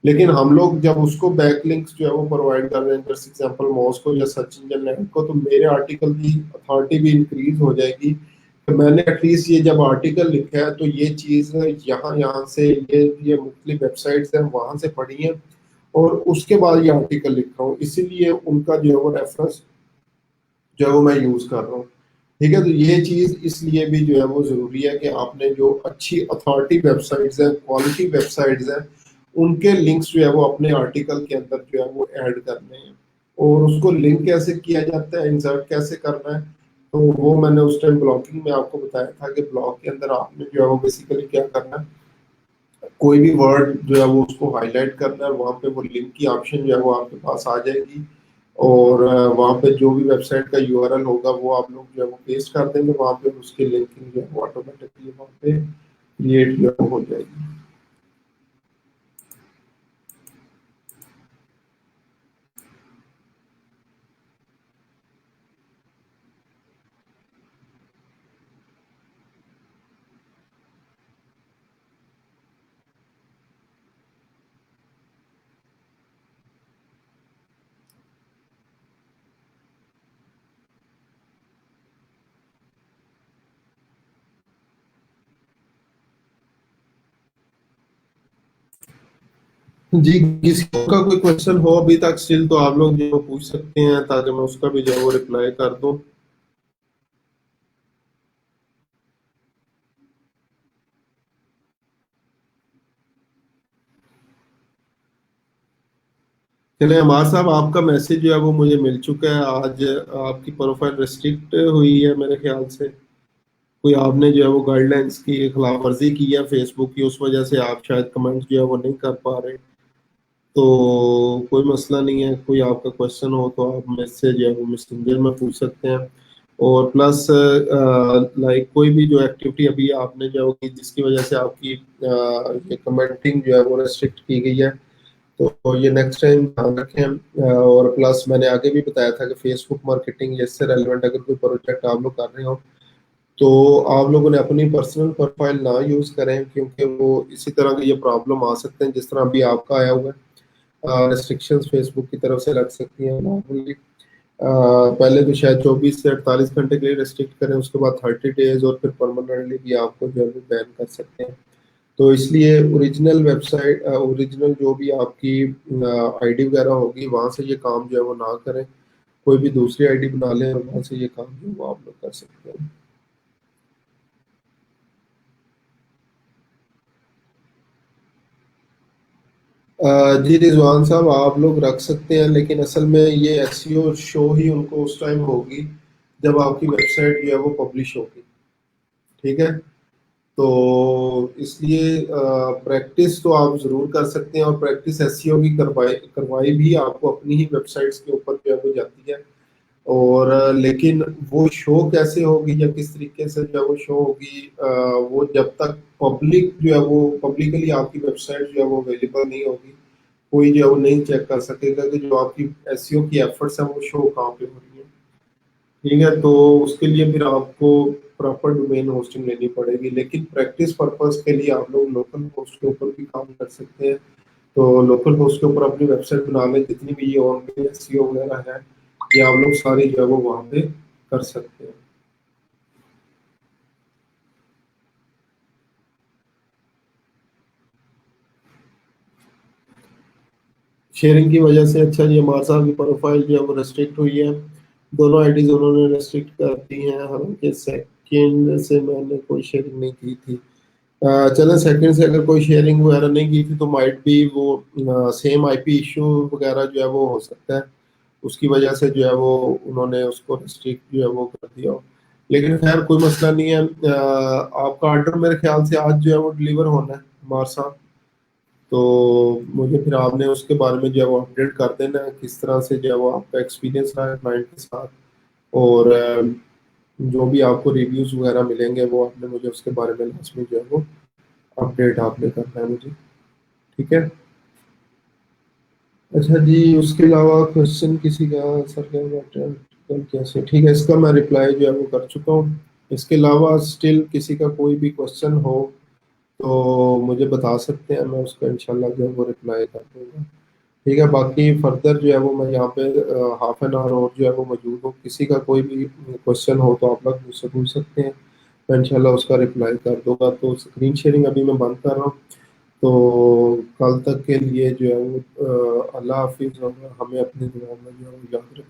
लेकिन हम लोग जब उसको बैकलिंक्स जो है वो प्रोवाइड कर रहे हैं, जैसे एग्जांपल मॉस को या सर्च इंजन लैंड को, तो मेरे आर्टिकल की अथॉरिटी भी इंक्रीज हो जाएगी। तो मैंने एटलीस्ट ये जब आर्टिकल लिखा है तो ये चीज़ यहाँ यहाँ से ये मुख्तलिफ वेबसाइट्स हैं वहाँ से पढ़ी है, और उसके बाद ये आर्टिकल लिख रहा हूँ, इसीलिए उनका जो है वो रेफरेंस जो है वो मैं यूज़ कर रहा हूँ। ठीक है, तो ये चीज़ इसलिए भी जो है वो ज़रूरी है कि आपने जो अच्छी अथॉरिटी वेबसाइट्स हैं, क्वालिटी वेबसाइट्स हैं, उनके लिंक्स जो है वो अपने आर्टिकल के अंदर जो है वो ऐड करने हैं। और उसको लिंक कैसे किया जाता है, इंसर्ट कैसे करना है, तो वो मैंने उस टाइम ब्लॉगिंग में आपको बताया था कि ब्लॉग के अंदर आपने जो है वो बेसिकली क्या करना है, कोई भी वर्ड जो है वो उसको हाईलाइट करना है, वहाँ पे वो लिंक की ऑप्शन जो है वो आपके पास आ जाएगी, और वहाँ पे जो भी वेबसाइट का यूआरएल होगा वो आप लोग जो है वो पेस्ट कर देंगे वहाँ पे, उसकी लिंकिंग जो है वो ऑटोमेटिकली वहाँ पे क्रिएट जो है वो हो जाएगी। जी, किसी का कोई क्वेश्चन हो अभी तक स्टिल तो आप लोग जो है वो पूछ सकते हैं ताकि मैं उसका भी जो है वो रिप्लाई कर दूं। चलिए अमार साहब, आपका मैसेज जो है वो मुझे मिल चुका है। आज आपकी प्रोफाइल रिस्ट्रिक्ट हुई है मेरे ख्याल से। कोई आपने जो है वो गाइडलाइंस की खिलाफ वर्जी की है फेसबुक की, उस वजह से आप शायद कमेंट जो है वो नहीं कर पा रहे। तो कोई मसला नहीं है, कोई आपका क्वेश्चन हो तो आप मैसेज या वो मैसेंजर में पूछ सकते हैं। और प्लस लाइक कोई भी जो एक्टिविटी अभी आपने जो है वो की जिसकी वजह से आपकी ये कमेंटिंग जो है वो रेस्ट्रिक्ट की गई है, तो ये नेक्स्ट टाइम ध्यान रखें। और प्लस मैंने आगे भी बताया था कि फेसबुक मार्केटिंग इससे रेलिवेंट अगर कोई प्रोजेक्ट आप लोग कर रहे हो तो आप लोगों ने अपनी पर्सनल प्रोफाइल ना यूज करें, क्योंकि वो इसी तरह के ये प्रॉब्लम आ सकते हैं जिस तरह अभी आपका आया हुआ है। रेस्ट्रिक्शंस फेसबुक की तरफ से लग सकती हैं नॉर्मली। पहले तो शायद 24 से 48 घंटे के लिए रेस्ट्रिक्ट करें, उसके बाद 30 डेज और फिर परमानेंटली भी आपको जो है बैन कर सकते हैं। तो इसलिए ओरिजिनल वेबसाइट, ओरिजिनल जो भी आपकी आईडी वगैरह होगी वहां से ये काम जो है वो ना करें। कोई भी दूसरी आईडी बना लें और वहां से ये काम जो है वो आप लोग कर सकते हैं। जी रिजवान साहब, आप लोग रख सकते हैं, लेकिन असल में ये एसईओ शो ही उनको उस टाइम होगी जब आपकी वेबसाइट जो है वो पब्लिश होगी। ठीक है, तो इसलिए प्रैक्टिस तो आप जरूर कर सकते हैं, और प्रैक्टिस एसईओ की करवाई करवाई भी आपको अपनी ही वेबसाइट्स के ऊपर जो है वो जाती है। और लेकिन वो शो कैसे होगी या किस तरीके से जो है वो शो होगी, वो जब तक पब्लिक जो है वो पब्लिकली आपकी वेबसाइट जो है वो अवेलेबल नहीं होगी, कोई जो है वो नहीं चेक कर सकेगा कि जो आपकी एसईओ की एफर्ट्स है वो शो कहाँ पे हो रही है। ठीक है, तो उसके लिए फिर आपको प्रॉपर डोमेन होस्टिंग लेनी पड़ेगी, लेकिन प्रैक्टिस पर्पस के लिए आप लोग लोकल होस्ट के ऊपर भी काम कर सकते हैं। तो लोकल होस्ट के ऊपर अपनी वेबसाइट बना लें, जितनी भी ये ऑनलाइन एसईओ वगैरह है ये आप लोग सारी जो है वो वहाँ पे कर सकते हैं। शेयरिंग की वजह से, अच्छा जी, हमारे साहब की प्रोफाइल जो है वो रेस्ट्रिक्ट हुई है। दोनों आईडीज उन्होंने रेस्ट्रिक्ट कर दी हैं, हालांकि सेकंड से मैंने कोई शेयरिंग नहीं की थी। चलें, सेकंड से अगर कोई शेयरिंग वगैरह नहीं की थी तो माइट भी वो सेम आईपी इशू वगैरह जो है वो हो सकता है, उसकी वजह से जो है वो उन्होंने उसको रिस्ट्रिक्ट जो है वो कर दिया हो। लेकिन खैर कोई मसला नहीं है। आपका ऑर्डर मेरे ख्याल से आज जो है वो डिलीवर होना है हमारे साथ। तो मुझे फिर आपने उसके बारे में जो है वो अपडेट कर देना है, किस तरह से जो है वो आपका एक्सपीरियंस रहा है क्लाइंट के साथ। और जो भी आपको रिव्यूज वगैरह मिलेंगे वो आपने मुझे उसके बारे में लास्ट में जो है वो अपडेट आपने करना है मुझे। ठीक है। अच्छा जी, उसके अलावा क्वेश्चन किसी का, सर क्या बेटर कल कैसे, ठीक है, इसका मैं रिप्लाई जो है वो कर चुका हूँ। इसके अलावा स्टिल किसी का कोई भी क्वेश्चन हो तो मुझे बता सकते हैं, मैं उसका इंशाल्लाह जो है वो रिप्लाई कर दूंगा। ठीक है, बाकी फर्दर जो है वो मैं यहाँ पे हाफ एन आवर और जो है वो मौजूद हूँ। किसी का कोई भी क्वेश्चन हो तो आप लोग मुझसे पूछ सकते हैं, मैं इंशाल्लाह उसका रिप्लाई कर दूंगा। तो स्क्रीन शेयरिंग अभी मैं बंद कर रहा हूँ। तो कल तक के लिए जो है वो अल्लाह हाफिज़, और हमें अपनी दुआ में जो है वो याद रखिए।